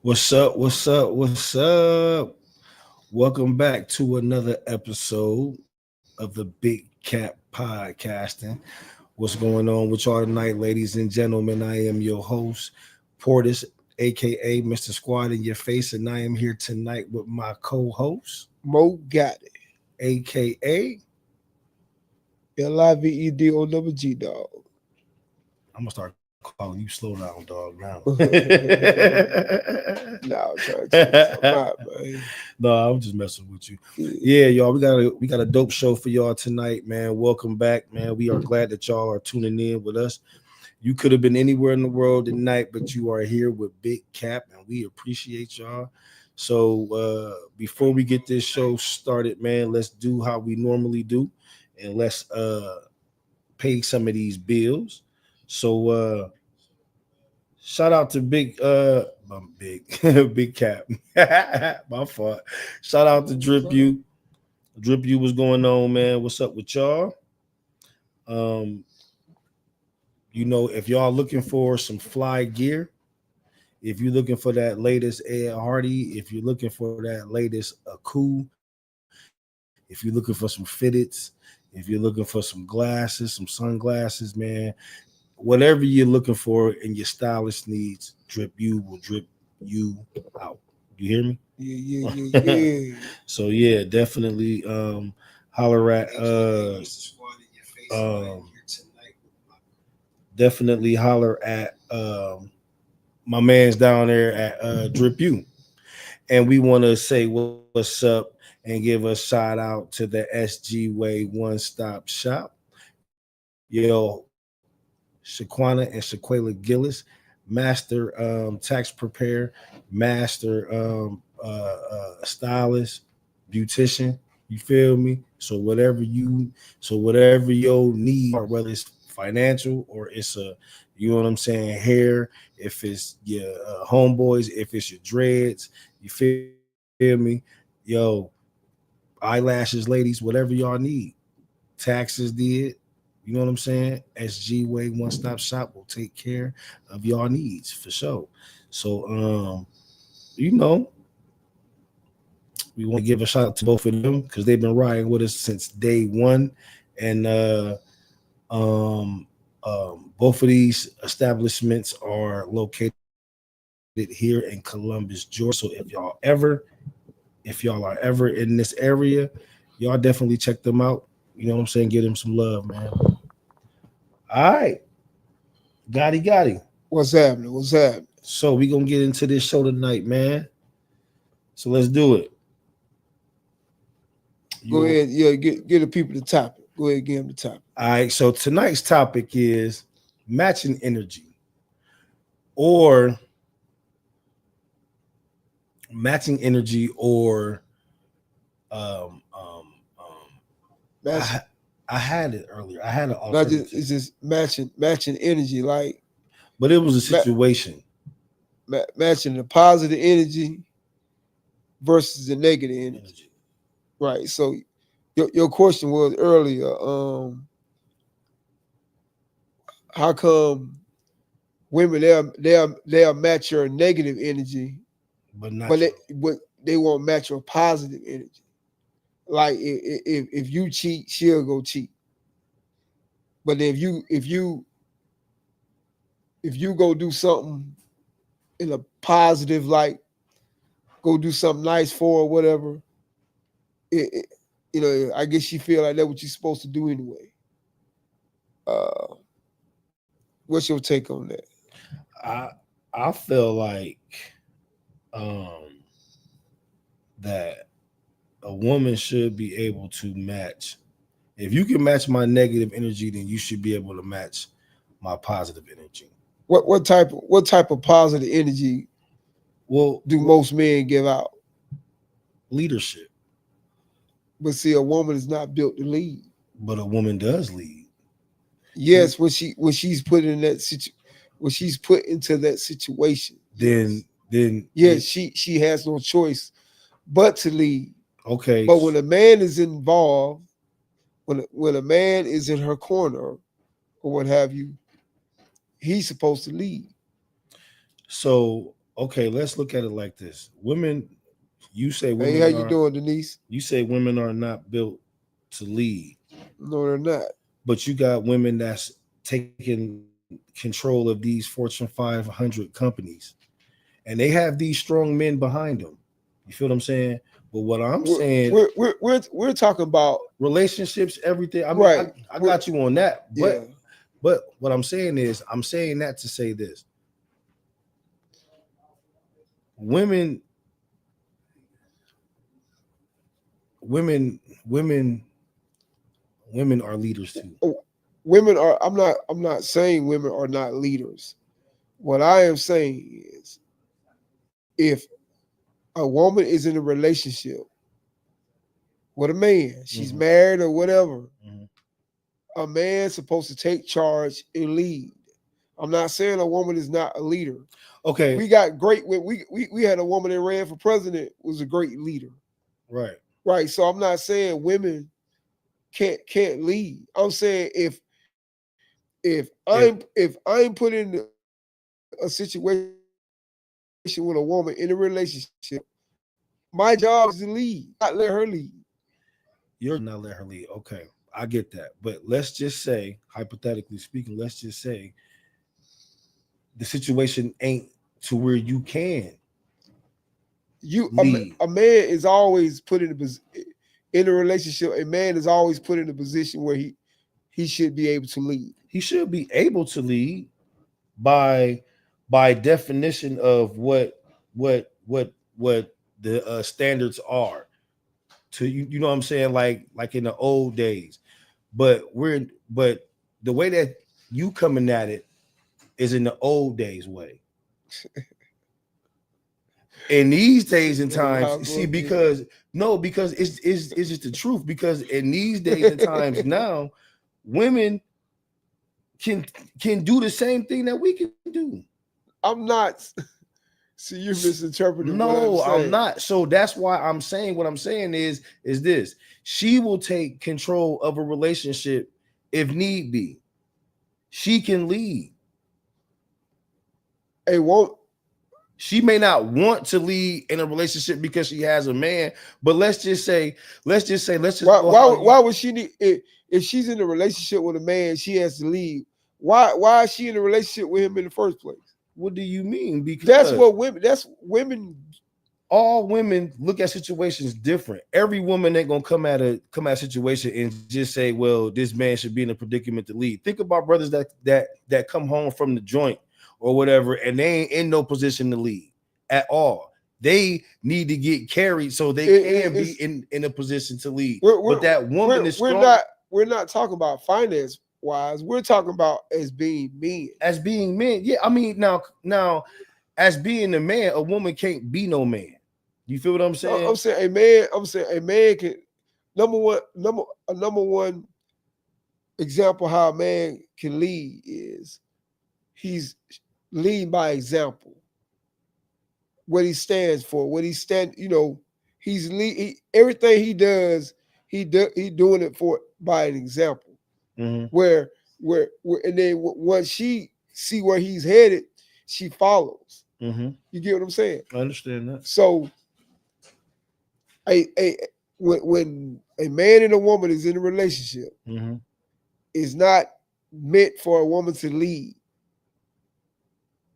What's up? What's up? What's up? Welcome back to another episode of the Big Cap Podcasting. What's going on with y'all tonight, ladies and gentlemen? I am your host, Portis, aka Mr. Squad in Your Face, and I am here tonight with my co-host, Mo got it. aka LIVEDOWG dog. I'm gonna start calling you Slow Down Dog now. Nah, I'm trying to tell you something out, man. No, I'm just messing with you. Yeah. Yeah, y'all, we got a dope show for y'all tonight, man. Welcome back, man. We are glad that y'all are tuning in with us. You could have been anywhere in the world tonight, but you are here with Big Cap, and we appreciate y'all. So before we get this show started, man, let's do how we normally do, and let's pay some of these bills. So shout out to big big cap. My fault. Shout out to Drip You. Drip You, what's going on, man? What's up with y'all? Um, if y'all looking for some fly gear, if you're looking for that latest Ed Hardy, if you're looking for that latest Aku, if you're looking for some fitteds, if you're looking for some glasses, some sunglasses, man, whatever you're looking for in your stylist needs, Drip You will drip you out. You hear me? Yeah. So yeah, definitely holler at um definitely holler at my man's down there at Drip You. And we want to say what's up and give a shout out to the SG Way One Stop Shop. Yo, Shaquana and Shaquela Gillis, master tax preparer, master stylist, beautician. You feel me? So whatever your needs are, whether it's financial or it's you know what I'm saying, hair, if it's your homeboys, if it's your dreads, you feel me? Yo, eyelashes, ladies, whatever y'all need. Taxes did. You know what I'm saying? SG Way One Stop Shop will take care of y'all needs for sure. So you know, we want to give a shout out to both of them because they've been riding with us since day one. And both of these establishments are located here in Columbus, Georgia. So if y'all are ever in this area, y'all definitely check them out. You know what I'm saying? Give them some love, man. All right. Gotti. What's happening? What's happening? So we gonna get into this show tonight, man. So let's do it. Go You ahead. Yeah, get the people the topic. Go ahead, give them the topic. all right? So tonight's topic is matching energy or or um um um. Matching, I I had it earlier. I had an not just alternative, it's just matching energy, like but it was a ma- situation. matching the positive energy versus the negative energy. Energy. Right. So your question was earlier, how come women they'll match your negative energy, But not but your they won't match your positive energy. Like if you cheat, she'll go cheat. But if you go do something in a positive, like go do something nice for her, or whatever, it I guess she feel like that's what you're supposed to do anyway. Uh, what's your take on that? I I feel like um that a woman should be able to match. If you can match my negative energy, then you should be able to match my positive energy. What type of positive energy Well, do most men give out? leadership, But see, a woman is not built to lead. but a woman does lead. You Yes, when she's put in that when she's put into that situation, then yes, then yes, she has no choice but to lead. okay. But when a man is involved, when a man is in her corner or what have you, he's supposed to lead. So Okay, let's look at it like this. Women, you say Hey, how women you are doing, Denise? you say women are not built to lead, No, they're not. but you got women that's taking control of these Fortune 500 companies, and they have these strong men behind them. You feel what I'm saying? But what I'm We're saying, we're talking about relationships, everything. I mean, right. I got you on that, Yeah. but what I'm saying is, I'm saying that to say this: women, women, women, women are leaders too. Oh, women are. I'm not saying women are not leaders. What I am saying is, if a woman is in a relationship with a man, she's Mhm, married or whatever, mhm. a man's supposed to take charge and lead. I'm not saying a woman is not a leader. Okay, We got great. We had a woman that ran for president was a great leader, right. right? So I'm not saying women can't lead. I'm saying If if I'm put in a situation with a woman in a relationship, my job is to lead, not let her lead. you're not let her lead, okay, I get that. But let's just say, hypothetically speaking, let's just say the situation ain't to where you can You lead. a man is always put in a relationship. A man is always put in a position where he should be able to lead. He should be able to lead by definition of what the standards are to you. You know what I'm saying? Like in the old days. But the way that you coming at it is in the old days way. In these days and times, I'll go see, again. because no, because it's just the truth. Because in these days and times now, women can can do the same thing that we can do. I'm not. See, you're misinterpreting what I'm No, I'm saying. not. So that's why I'm saying what I'm saying is this. She will take control of a relationship if need be. She can lead. Hey, won't She may not want to lead in a relationship because she has a man, but let's just go how you. why would she need if she's in a relationship with a man, she has to leave. Why is she in a relationship with him in the first place? What do you mean? That's Because what women. That's women. all women look at situations different. Every woman ain't gonna come at a situation and just say, "Well, this man should be in a predicament to lead." Think about brothers that come home from the joint or whatever, and they ain't in no position to lead at all. They need to get carried so they can be It's in a position to lead. we're But we're that woman is we're strong not talking about finance wise. We're talking about as being men. as being men. Yeah, I mean now as being a man, a woman can't be no man. You feel what I'm I'm saying? saying a man. I'm saying a man can number one example how a man can lead is he's lead by example. What he stands for, what he stand, everything he does, he doing it for by an example. Mm-hmm. Where and then once she see where he's headed, she follows. Mm-hmm. You get what I'm saying? I understand that. So a when a man and a woman is in a relationship, Mm-hmm. is not meant for a woman to lead.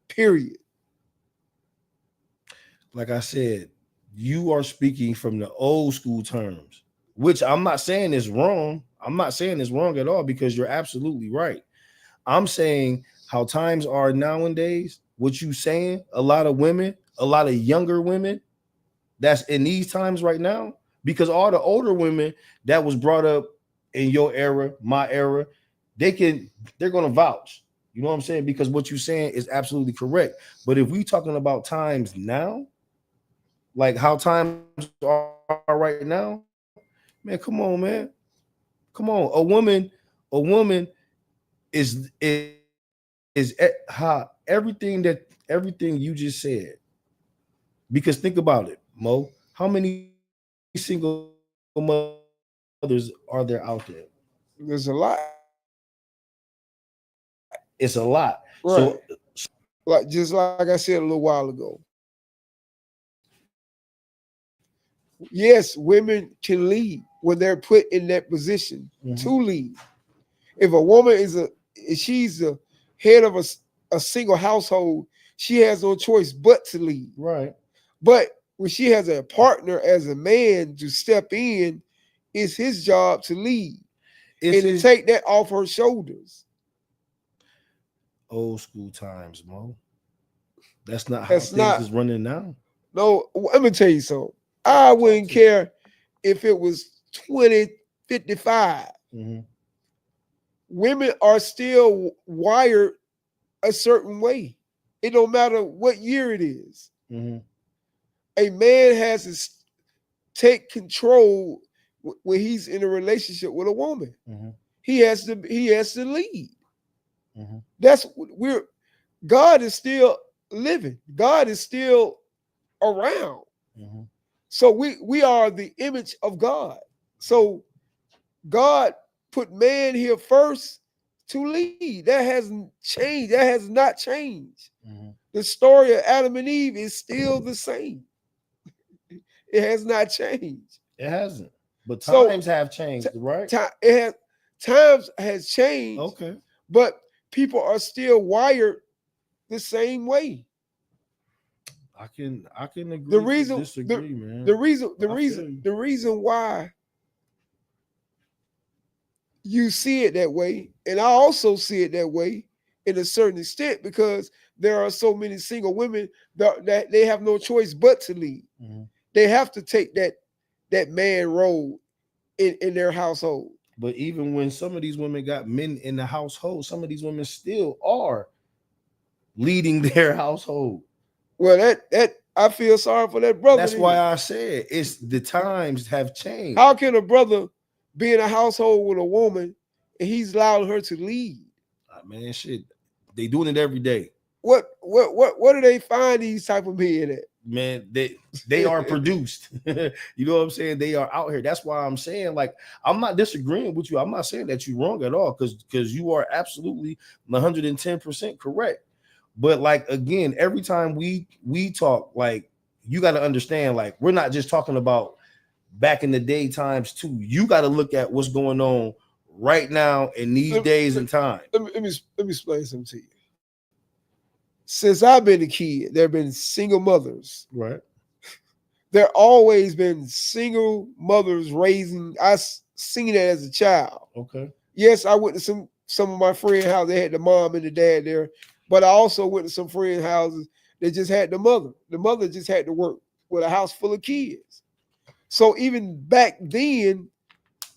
Period. Like I said, you are speaking from the old school terms, which I'm not saying is wrong. I'm not saying it's wrong at all because you're absolutely right. I'm saying how times are nowadays. What you saying? A lot of women, a lot of younger women that's in these times right now, because all the older women that was brought up in your era, my era, they're gonna vouch. You know what I'm saying? Because what you're saying is absolutely correct. But if we talking about times now, like how times are right now, man, come on, man. Come on. A woman is everything you just said. Because think about it, Mo. How many single mothers are there out there? There's a lot. It's a lot. So Right. Like just like I said a little while ago. Yes, women can lead when they're put in that position to lead. If a woman if she's the head of a single household, she has no choice but to lead. Right. But when she has a partner as a man to step in, it's his job to lead It's and to take that off her shoulders. old school times, Mo. That's not how That's things not- is running now. No, let me tell you something. I wouldn't care if it was 2055. Women are still wired a certain way. It don't matter what year it is. A man has to take control when he's in a relationship with a woman. He has to lead. That's God is still living. God is still around. So we are the image of God. So God put man here first to lead. That hasn't changed. That has not changed. The story of Adam and Eve is still the same. It has not changed. It hasn't. But So, times have changed, right? Times has changed. Okay. But people are still wired the same way. I can agree. The reason, to disagree, man. the reason why you see it that way, and I also see it that way in a certain extent, because there are so many single women that they have no choice but to lead. They have to take that man role in their household. But even when some of these women got men in the household, some of these women still are leading their household. Well, that I feel sorry for that brother. That's why I said it's the times have changed. How can a brother be in a household with a woman and he's allowed her to lead? Man, shit, they doing it every day. What do they find these type of men at? Man, they are produced. You know what I'm saying? They are out here. That's why I'm saying, like, I'm not disagreeing with you. I'm not saying that you're wrong at all, because you are absolutely 110% correct. But like, again, every time we talk, like, you got to understand, like, we're not just talking about back in the day times too. You got to look at what's going on right now in these days and time. Let me explain something to you. Since I've been a kid, there have been single mothers. Right. There always been single mothers raising. I seen that as a child. Okay. Yes, I went to some of my friends' houses. They had the mom and the dad there, but I also went to some friends' houses that just had the mother. The mother just had to work with a house full of kids. So even back then,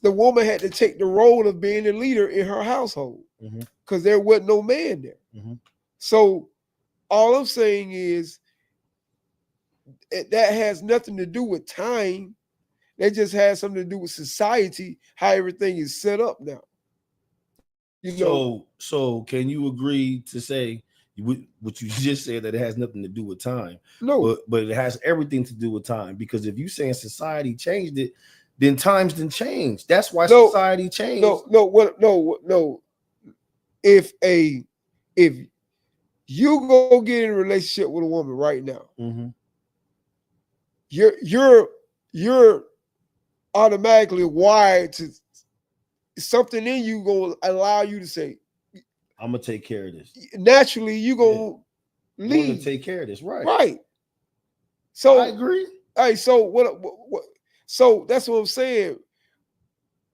the woman had to take the role of being the leader in her household because there wasn't no man there. So all I'm saying is that has nothing to do with time. That just has something to do with society, how everything is set up now. So can you agree to say what you just said, that it has nothing to do with time? No, but it has everything to do with time, because if you saying society changed it, then times didn't change. That's why society changed. No. If you go get in a relationship with a woman right now, you're automatically wired to something in you gonna allow you to say, I'm gonna take care of this. Naturally, you gonna lead. To take care of this, right? Right. So I agree. Hey, so what? So that's what I'm saying.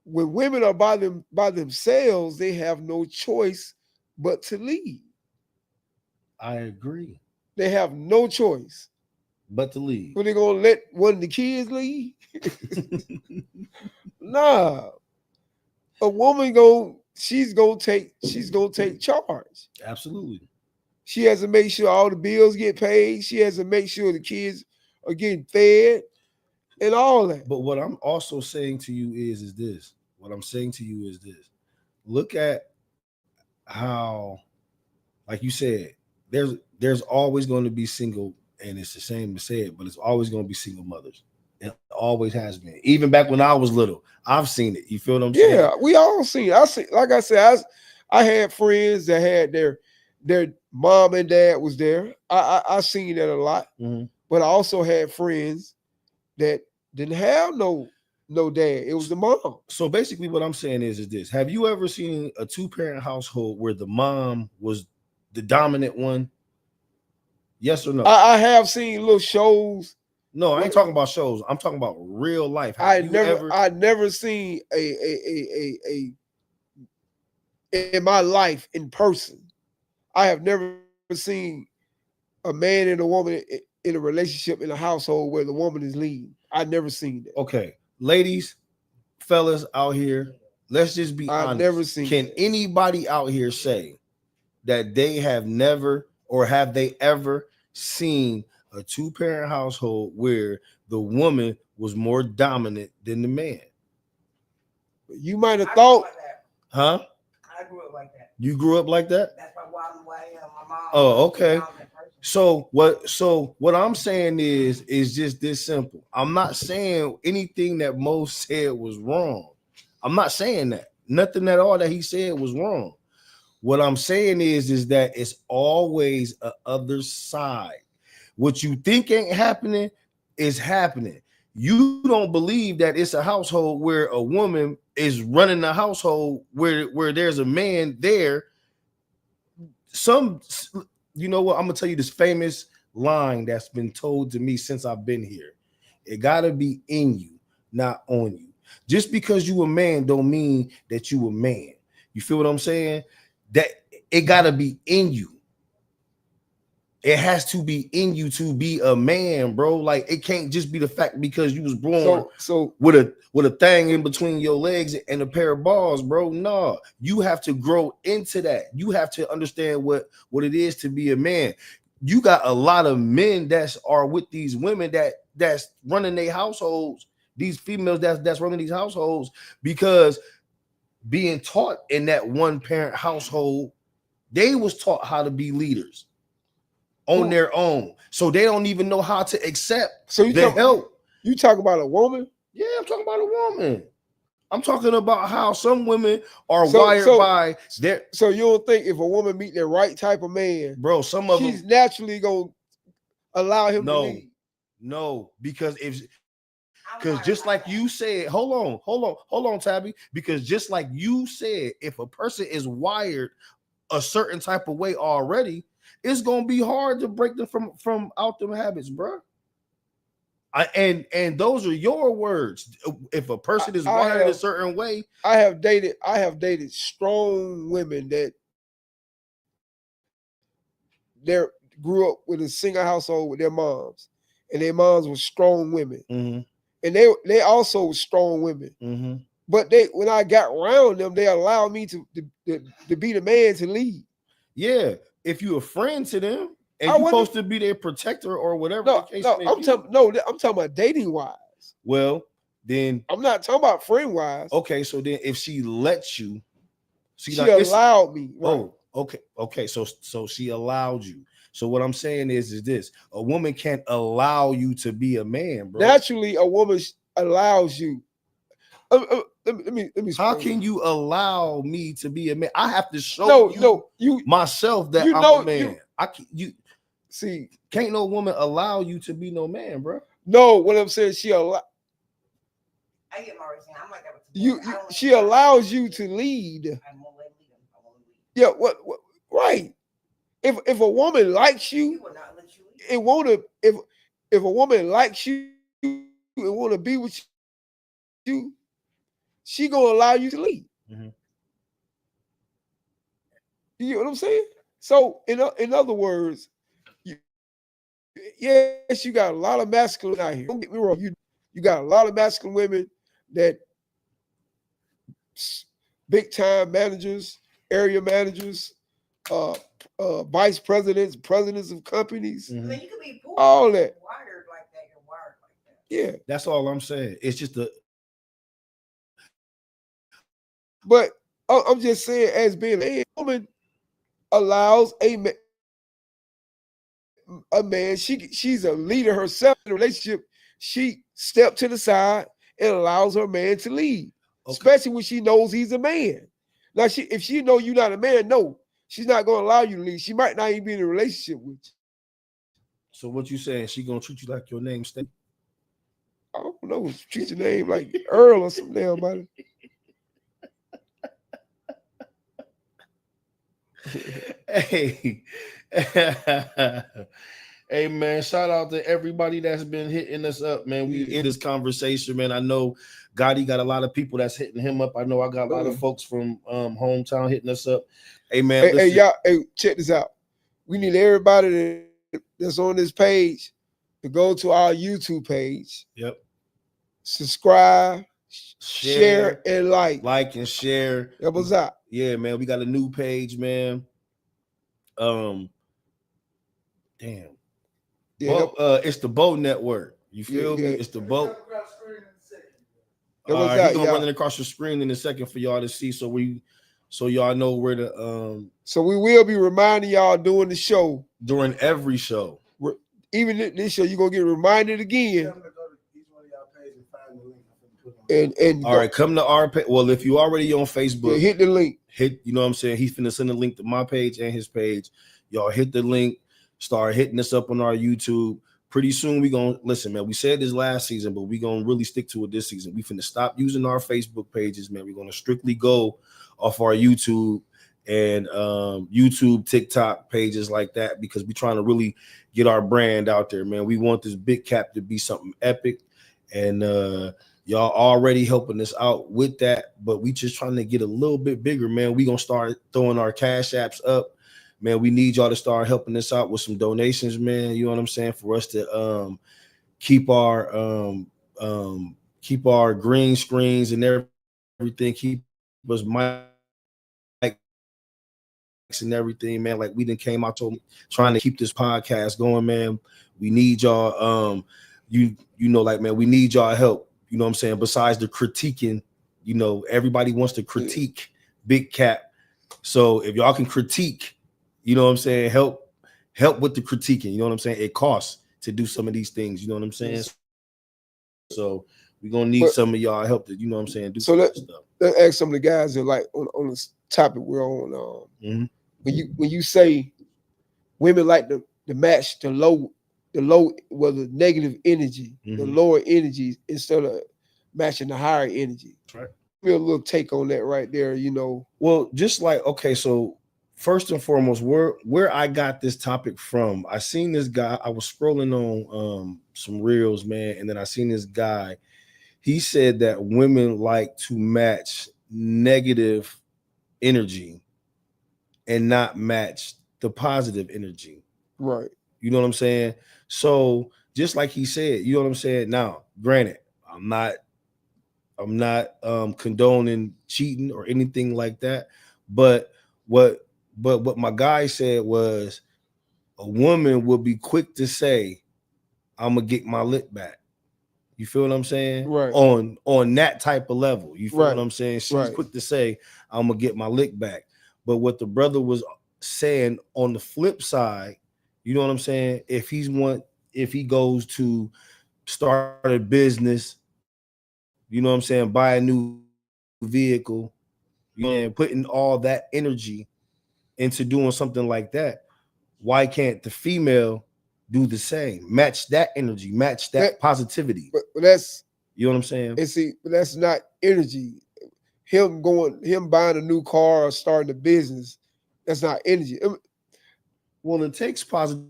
When women are by themselves, they have no choice but to lead. I agree. They have no choice but to lead. But they gonna let one of the kids lead? Nah. A woman she's gonna take charge. Absolutely. She has to make sure all the bills get paid. She has to make sure the kids are getting fed and all that. But what I'm also saying to you is this. What I'm saying to you is this. Look at how, like you said, there's always going to be single, and it's the same to say it, but it's always going to be single mothers. It always has been. Even back when I was little, I've seen it. You feel what I'm saying? Yeah, we all seen it. Like I said, I had friends that had their mom and dad was there. I seen that a lot. Mm-hmm. But I also had friends that didn't have no dad. It was the mom. So basically, what I'm saying is this: have you ever seen a 2-parent household where the mom was the dominant one? Yes or no? I have seen little shows. No, I ain't talking about shows. I'm talking about real life. I never seen a in my life in person. I have never seen a man and a woman in a relationship in a household where the woman is leading. I never seen that. Okay, ladies, fellas out here, let's just be I've honest. never seen Can that. anybody out here say that they have never or have they ever seen a 2-parent household where the woman was more dominant than the man? You might have thought, huh? I grew up like that. You grew up like that? That's why my mom. Oh, okay. So what I'm saying is just this simple. I'm not saying anything that Mo said was wrong. I'm not saying that. Nothing at all that he said was wrong. What I'm saying is that it's always a other side. What you think ain't happening is happening. You don't believe that it's a household where a woman is running the household where there's a man there. You know what? I'm gonna tell you this famous line that's been told to me since I've been here. It gotta be in you, not on you. Just because you a man don't mean that you a man. You feel what I'm saying? That it gotta be in you. It has to be in you to be a man, bro. Like it can't just be the fact because you was born so with a thing in between your legs and a pair of balls, bro. No, you have to grow into that. You have to understand what it is to be a man. You got a lot of men that are with these women that's running their households, these females that's running these households because being taught in that 1-parent household, they was taught how to be leaders on their own, so they don't even know how to accept the help. You talk about a woman? Yeah, I'm talking about a woman. I'm talking about how some women are wired by their. So you don't think if a woman meet the right type of man, bro, some of she's them naturally gonna allow him to lead? No, because just like you said, hold on, Tabby. Because just like you said, if a person is wired a certain type of way already, it's gonna be hard to break them from out them habits, bro. And those are your words. If a person is wired a certain way, I have dated strong women that they grew up with a single household with their moms, and their moms were strong women, and they also were strong women. But when I got around them, they allowed me to be the man to lead. Yeah, if you're a friend to them and you're supposed to be their protector or whatever. I'm talking about dating wise. Well, then I'm not talking about friend wise. Okay, so then if she lets you, she allowed me. Right? Oh, okay. So she allowed you. So what I'm saying is this: a woman can't allow you to be a man, bro. Naturally, a woman allows you. Let me. How can you allow me to be a man? I have to show you myself that I'm a man. Can't no woman allow you to be no man, bro. No, what I'm saying, she allow. I get my reason. I'm like that with she allows you to lead. Yeah, what right. If a woman likes you, will not let you lead. It won't if a woman likes you and want to be with you, she gonna allow you to lead. You get what I'm saying? So in other words, yes, you got a lot of masculine out here. Don't get me wrong. You got a lot of masculine women that big time managers, area managers, vice presidents, presidents of companies. I mean, you could be poor, all that. Wired like that. You're wired like that. Yeah, that's all I'm saying. It's just But I'm just saying, as being a woman allows a man, she's a leader herself in a relationship. She stepped to the side and allows her man to lead, especially when she knows he's a man. Now, if she know you're not a man, no, she's not gonna allow you to lead. She might not even be in a relationship with you. So what you saying? She gonna treat you like your name stay? I don't know. Treat your name like Earl or something damn body. Hey, hey, man! Shout out to everybody that's been hitting us up, man. We in this conversation, man. I know Gotti got a lot of people that's hitting him up. I know I got a lot of folks from hometown hitting us up. Hey, man, Hey, y'all, hey, check this out. We need everybody that's on this page to go to our YouTube page. Yep. Subscribe, share and like and share. That was out. Yeah, man. We got a new page, man. Damn. Yeah, it's the Boat Network. You feel me? It's the Boat. All right, he's gonna run it across the screen in a second for y'all to see, so y'all know where to. So we will be reminding y'all during the show, during every show, even this show, you're gonna get reminded again. And all right, come to our page. Well, if you already on Facebook, hit the link. You know what I'm saying? He's finna send a link to my page and his page. Y'all hit the link, start hitting us up on our YouTube. Pretty soon we gonna listen, man. We said this last season, but we gonna really stick to it this season. We finna stop using our Facebook pages, man. We're gonna strictly go off our YouTube and YouTube, TikTok pages like that, because we're trying to really get our brand out there, man. We want this Big Cap to be something epic, and y'all already helping us out with that, but we just trying to get a little bit bigger, man. We gonna start throwing our cash apps up, man. We need y'all to start helping us out with some donations, man. You know what I'm saying? For us to keep our green screens and everything, keep us mics and everything, man. Like we done came out trying to keep this podcast going, man. We need y'all. You know, like, man, we need y'all help. You know what I'm saying? Besides the critiquing, you know, everybody wants to critique Big Cap. So if y'all can critique, you know what I'm saying, help with the critiquing. You know what I'm saying? It costs to do some of these things. You know what I'm saying? So we're gonna need some of y'all help to, you know what I'm saying, do so stuff. Let's ask some of the guys that like on this topic we're on. When you say women like to match the negative energy, the lower energy, instead of matching the higher energy. Right. Give me a little take on that right there, you know. Well, just like, okay, so first and foremost, where I got this topic from, I seen this guy, I was scrolling on some reels, man, and then I seen this guy. He said that women like to match negative energy and not match the positive energy. Right. You know what I'm saying? So just like he said, you know what I'm saying? Now, granted, I'm not condoning cheating or anything like that. But what my guy said was a woman would be quick to say, I'm gonna get my lick back. You feel what I'm saying? Right. On that type of level. You feel right. what I'm saying? She's quick to say, I'm gonna get my lick back. But what the brother was saying on the flip side, you know what I'm saying? If he goes to start a business, you know what I'm saying, buy a new vehicle, you know, and putting all that energy into doing something like that, why can't the female do the same? Match that energy, match that positivity. But that's, you know what I'm saying? And see, but that's not energy. Him buying a new car or starting a business, that's not energy. Well, it takes positive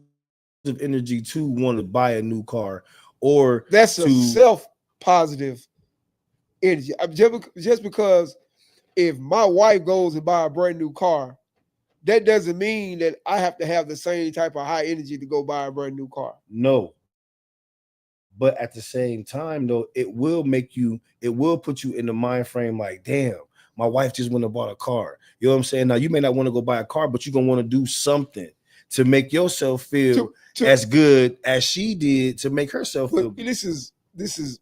energy to want to buy a new car, or that's a self-positive energy. Just because if my wife goes and buy a brand new car, that doesn't mean that I have to have the same type of high energy to go buy a brand new car. No. But at the same time, though, it will put you in the mind frame like, damn, my wife just went and bought a car. You know what I'm saying? Now, you may not want to go buy a car, but you're going to want to do something to make yourself feel as good as she did to make herself feel good. This is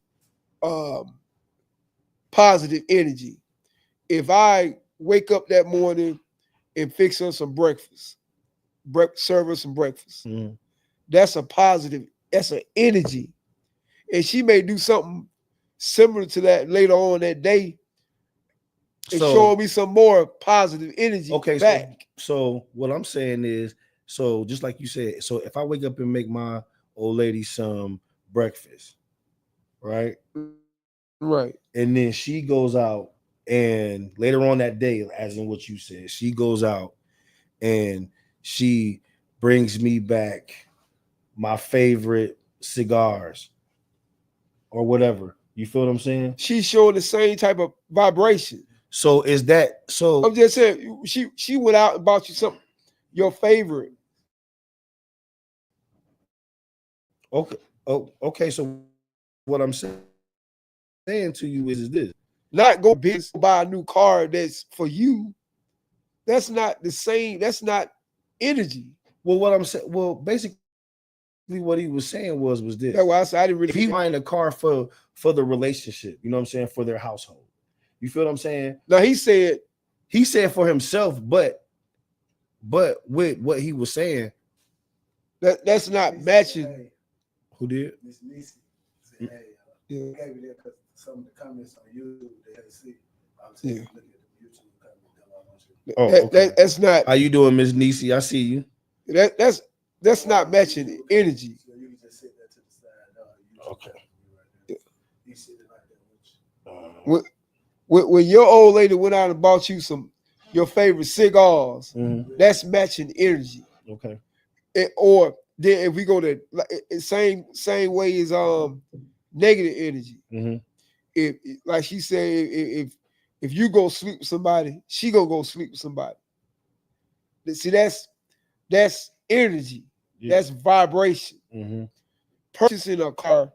positive energy. If I wake up that morning and fix her some breakfast, serve her some breakfast, that's a positive, that's an energy. And she may do something similar to that later on that day and show me some more positive energy back. So what I'm saying is, so just like you said, so if I wake up and make my old lady some breakfast, right? Right. And then she goes out, and later on that day, as in what you said, she goes out and she brings me back my favorite cigars or whatever. You feel what I'm saying? She's showing the same type of vibration. So is that so? I'm just saying she went out and bought you something, your favorite. Okay. Oh, okay. So what I'm saying to you is this. Not go business buy a new car that's for you. That's not the same. That's not energy. Well, what I'm saying, well, basically what he was saying was this. That's why I said I didn't really. If he buying a car for the relationship, you know what I'm saying, for their household. You feel what I'm saying? Now he said for himself, but with what he was saying, that's not matching. Who did? Miss Nisi said, hey, Yeah. gave me that because some of the comments on YouTube they had to see. I'm Yeah. saying, look at the YouTube comments. That's all I want you to- Oh, okay. That's not. How you doing, Miss Nisi? I see you. That's not matching energy. So you can just sit there to the side. Okay. You sit it like that with you. When your old lady went out and bought you your favorite cigars, Mhm. that's matching energy. Okay. Or then if we go to same way as negative energy. Mm-hmm. If like she said, if you go sleep with somebody, she gonna go sleep with somebody. See, that's energy. Yeah. That's vibration. Mm-hmm. Purchasing a car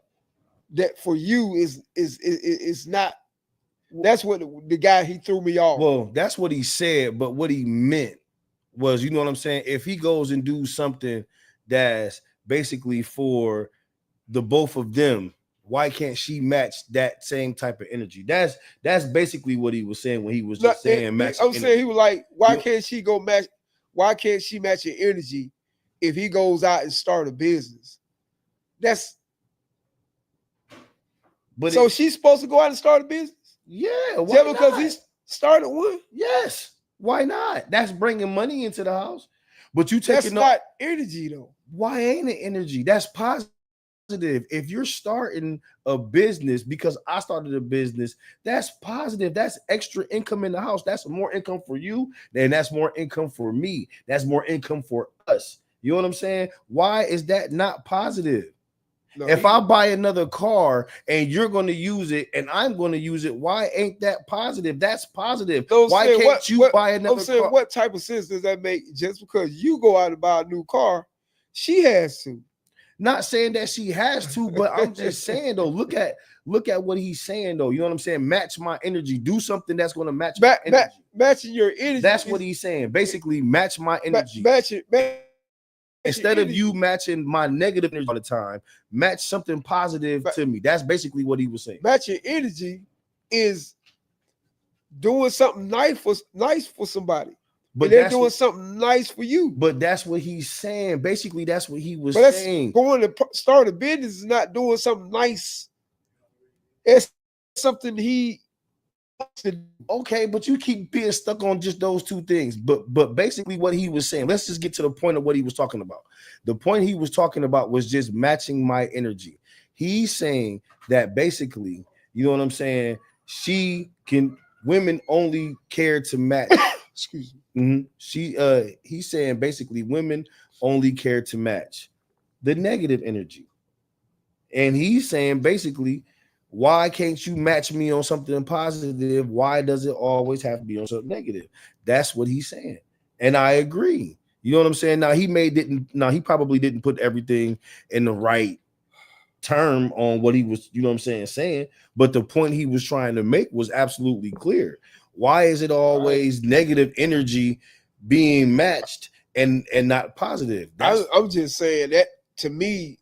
that for you is not. That's what the guy he threw me off. Well, that's what he said, but what he meant was, you know what I'm saying? If he goes and do something that's basically for the both of them, why can't she match that same type of energy? That's basically what he was saying when he was just saying match. I'm saying he was like, why can't she go match? Why can't she match your energy if he goes out and start a business? That's but so she's supposed to go out and start a business. Yeah, why just because not? he started one. Yes, why not? That's bringing money into the house. But you That's taking not energy though. Why ain't it energy? That's positive. If you're starting a business, because I started a business, that's positive. That's extra income in the house. That's more income for you, and that's more income for me. That's more income for us. You know what I'm saying? Why is that not positive? No, if I buy another car and you're going to use it and I'm going to use it, why ain't that positive? That's positive. Why can't you buy another car? What type of sense does that make? Just because you go out and buy a new car, she has to. Not saying that she has to, but I'm just saying though, look at what he's saying though. You know what I'm saying? Match my energy. Do something that's going to match my energy. Matching your energy. That's what he's saying. Basically, match my energy. Match it. Instead of you matching my negative energy all the time, match something positive to me. That's basically what he was saying. Matching energy is doing something nice for somebody. But they're doing something nice for you. But that's what he's saying. Basically, that's what he was saying. Going to start a business is not doing something nice. It's something he. Okay, but you keep being stuck on just those two things. But basically what he was saying, let's just get to the point of what he was talking about. The point he was talking about was just matching my energy. He's saying that basically, you know what I'm saying, women only care to match. Excuse me. Mm-hmm. He's saying basically women only care to match the negative energy. And he's saying basically, why can't you match me on something positive? Why does it always have to be on something negative? That's what he's saying. And I agree. You know what I'm saying? Now he probably didn't put everything in the right term on what he was, you know what I'm saying, but the point he was trying to make was absolutely clear. Why is it always negative energy being matched and not positive? I'm just saying that to me,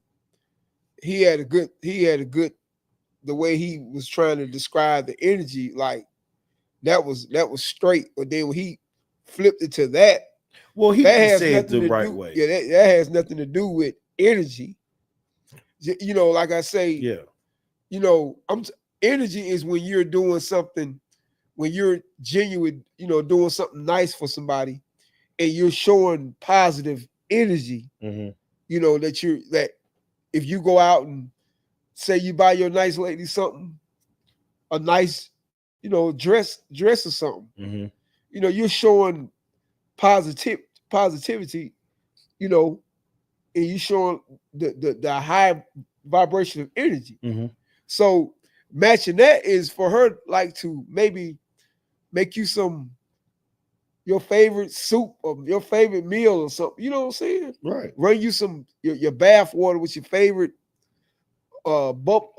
he had a good the way he was trying to describe the energy, like that was straight. But then when he flipped it to that, well, he didn't say it the right way. Yeah, that has nothing to do with energy. You know, like I say, yeah. You know, energy is when you're doing something, when you're genuine, you know, doing something nice for somebody, and you're showing positive energy. Mm-hmm. You know that if you go out and say you buy your nice lady something, a nice, dress or something. Mm-hmm. You're showing positivity, and you showing the high vibration of energy. Mm-hmm. So matching that is for her like to maybe make you your favorite soup or your favorite meal or something. You know what I'm saying? Right. Run you some your bath water with your favorite bubbles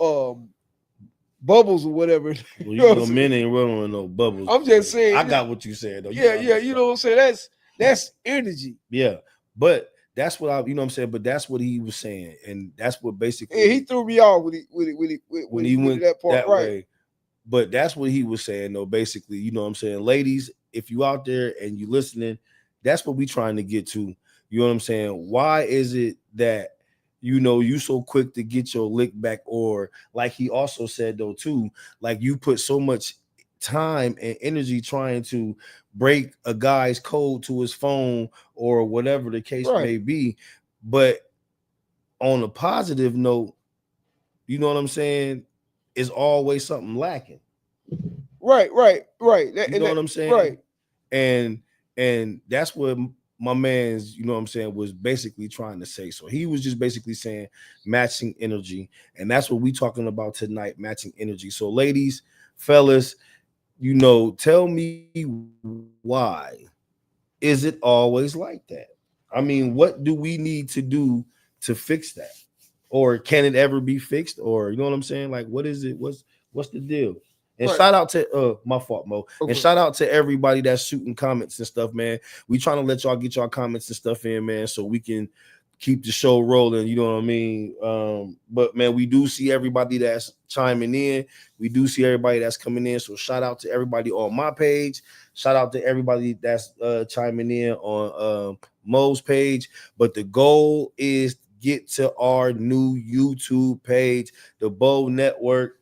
or whatever. Well, You know what I'm saying? men ain't running with no bubbles. I'm just saying. I got what you said though. Yeah, you know what I'm saying? That's energy. Yeah, but that's what what I'm saying. But that's what he was saying, and that's what basically. And he threw me off when he went to that part, that right? way. But that's what he was saying though. Basically, you know what I'm saying, ladies, if you out there and you listening, that's what we trying to get to. You know what I'm saying? Why is it that you so quick to get your lick back, or like he also said though too, like you put so much time and energy trying to break a guy's code to his phone or whatever the case may be, but on a positive note, you know what I'm saying, is always something lacking. Right. You know what I'm saying? Right. And that's what my man's, you know what I'm saying, was basically trying to say. So he was just basically saying matching energy, and that's what we talking about tonight, matching energy. So ladies, fellas, tell me, why is it always like that? I mean, what do we need to do to fix that? Or can it ever be fixed? Or you know what I'm saying? Like, what is it? What's the deal? And shout out to my fault, Mo. Okay. And shout out to everybody that's shooting comments and stuff, man. We trying to let y'all get y'all comments and stuff in, man, so we can keep the show rolling. You know what I mean? But man, we do see everybody that's chiming in. We do see everybody that's coming in. So shout out to everybody on my page. Shout out to everybody that's chiming in on Mo's page. But the goal is get to our new YouTube page, the Bo Network.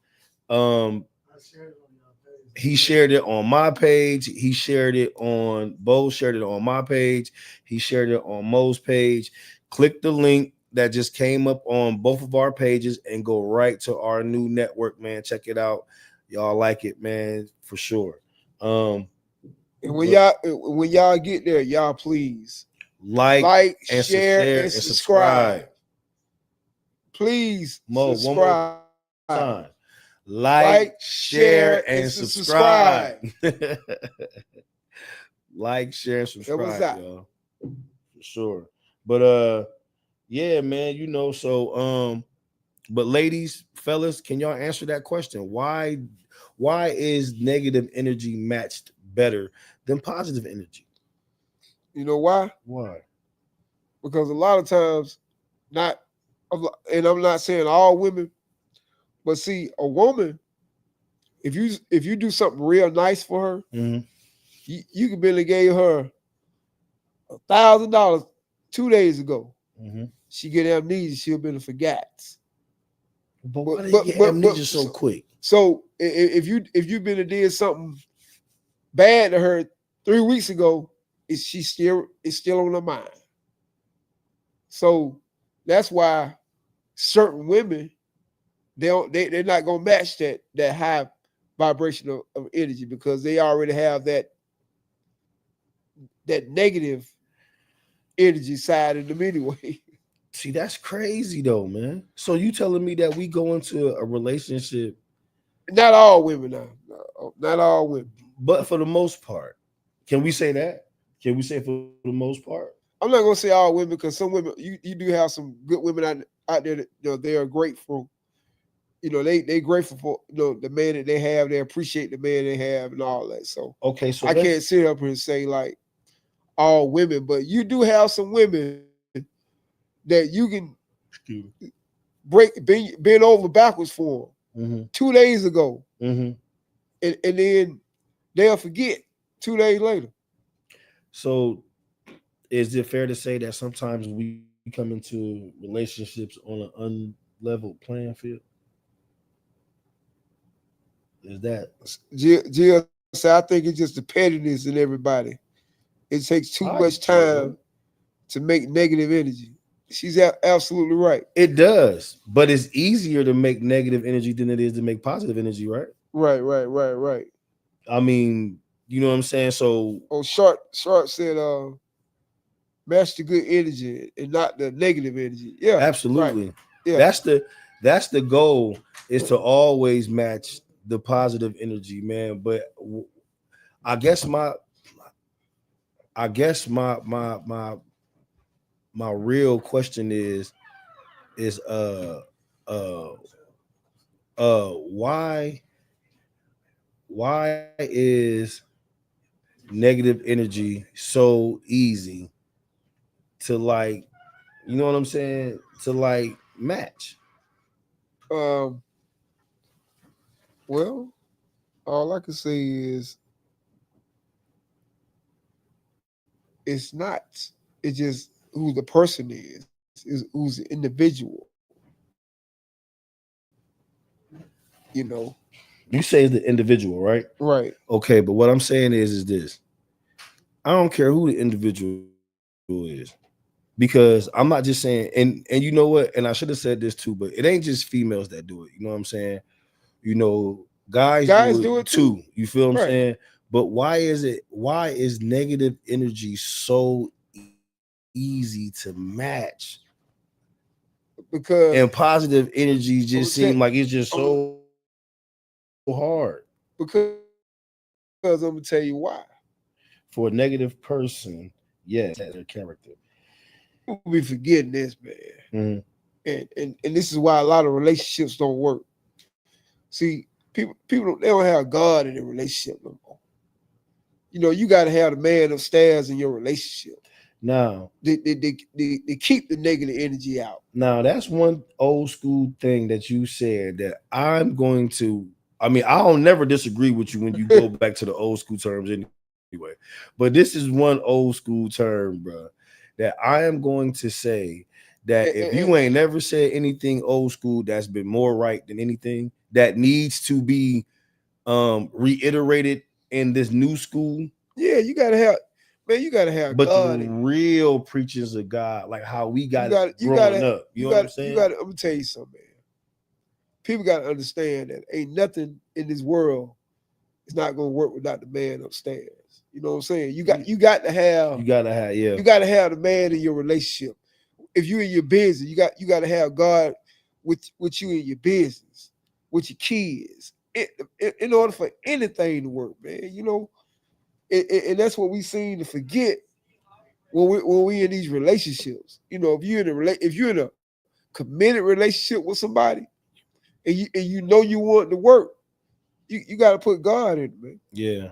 He shared it on my page. He shared it on Bo, shared it on my page. He shared it on Mo's page. Click the link that just came up on both of our pages and go right to our new network, man. Check it out. Y'all like it, man, for sure. And when y'all get there, y'all please like and share and subscribe. Please subscribe. One more time. Like, share, and subscribe. Like, share, subscribe, y'all. For sure. But yeah, man, so but ladies, fellas, can y'all answer that question? Why is negative energy matched better than positive energy? You know why? Why? Because a lot of times, and I'm not saying all women, but see, a woman, if you do something real nice for her, mm-hmm. you could barely gave her $1,000 2 days ago. Mm-hmm. She get amnesia, she'll be forgets. But why they get amnesia so quick? So if you've been to did something bad to her 3 weeks ago, it's still on her mind. So that's why certain women, they're not gonna match that high vibration of energy, because they already have that negative energy side of them anyway. See, that's crazy though, man. So you telling me that we go into a relationship? Not all women now. Not all women. But for the most part. Can we say that? Can we say for the most part? I'm not gonna say all women, because some women, you do have some good women out there that they are grateful. They grateful for the man that they have. They appreciate the man they have and all that. So okay, so I can't sit up here and say like all women, but you do have some women that you can bend over backwards for them 2 days ago, and then they'll forget 2 days later. So is it fair to say that sometimes we come into relationships on an unleveled playing field? Is that Jill said, I think it's just the pettiness in everybody. It takes too much time to make negative energy. She's absolutely right. It does, but it's easier to make negative energy than it is to make positive energy, right? Right. I mean, you know what I'm saying? So Oh, Sharp said, match the good energy and not the negative energy. Yeah, absolutely. Right. Yeah. That's the goal, is to always match the positive energy, man. But I guess my my real question is uh why is negative energy so easy to, like, you know what I'm saying, to like match? Well, all I can say is it's not. It's just who the person is who's the individual. You know. You say it's the individual, right? Right. Okay, but what I'm saying is this: I don't care who the individual is, because I'm not just saying, and you know what, and I should have said this too, but it ain't just females that do it. You know what I'm saying? You know, guys do it too. You feel what I'm saying? But why is negative energy so easy to match, Because and positive energy just seem like it's just so hard? Because I'm gonna tell you why. For a negative person, yes, that's their character. We'll be forgetting this, man. Mm-hmm. And this is why a lot of relationships don't work. See, people they don't have God in their relationship no more. You know, you got to have the man upstairs in your relationship. Now, they keep the negative energy out. Now, that's one old school thing that you said that I'm going to. I mean, I'll never disagree with you when you go back to the old school terms anyway. But this is one old school term, bro, that I am going to say that if you ain't never said anything old school that's been more right than anything that needs to be reiterated in this new school. Yeah, you gotta have, man. You gotta have. But God the real preachers of God, like how we got it you growing gotta, up. You know what I'm saying? I'm gonna tell you something, man. People gotta understand that ain't nothing in this world is not gonna work without the man upstairs. You know what I'm saying? You got to have. You gotta have the man in your relationship. If you're in your business, you got to have God with you in your business, with your kids, in order for anything to work, man. You know, and that's what we seem to forget when we in these relationships. You know, if you're in a committed relationship with somebody, and you know you want to work, you got to put God in it, man. Yeah.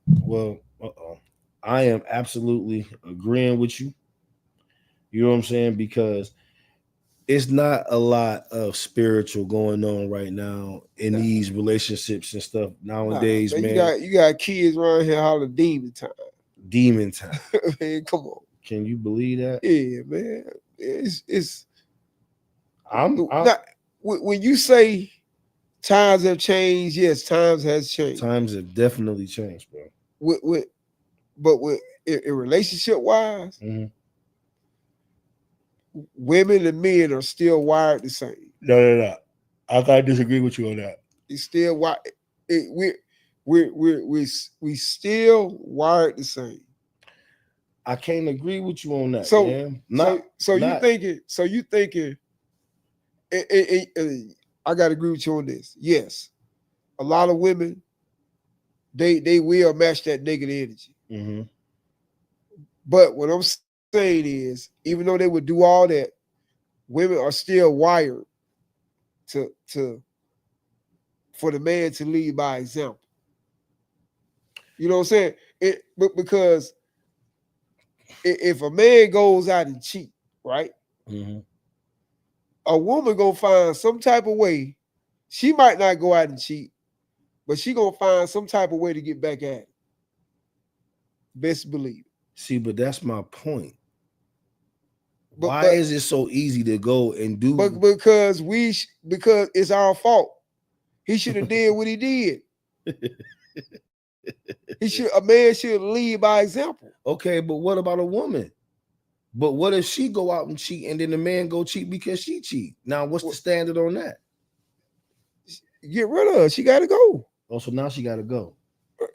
Well, I am absolutely agreeing with you. You know what I'm saying? Because it's not a lot of spiritual going on right now in these relationships and stuff nowadays, man. You got kids around here hollering demon time. Demon time. Man, come on. Can you believe that? Yeah, man. It's I'm not, when you say times have changed, yes, times has changed. Times have definitely changed, bro. But in relationship wise, women and men are still wired the same. No. I gotta disagree with you on that. It's still wired. We still wired the same. I can't agree with you on that. So, man. You thinking? I gotta agree with you on this. Yes, a lot of women they will match that negative energy. But what I'm saying is, even though they would do all that, women are still wired for the man to lead by example. You know what I'm saying? But because if a man goes out and cheat, right? A woman gonna find some type of way. She might not go out and cheat, but she gonna find some type of way to get back at it. Best believe it. See, but that's my point. Why is it so easy to go and do? Because it's our fault. He should have did what he did. A man should lead by example. Okay, but what about a woman? But what if she go out and cheat and then the man go cheat because she cheat? Now, what's the standard on that? Get rid of her. She got to go. Oh, so now she got to go.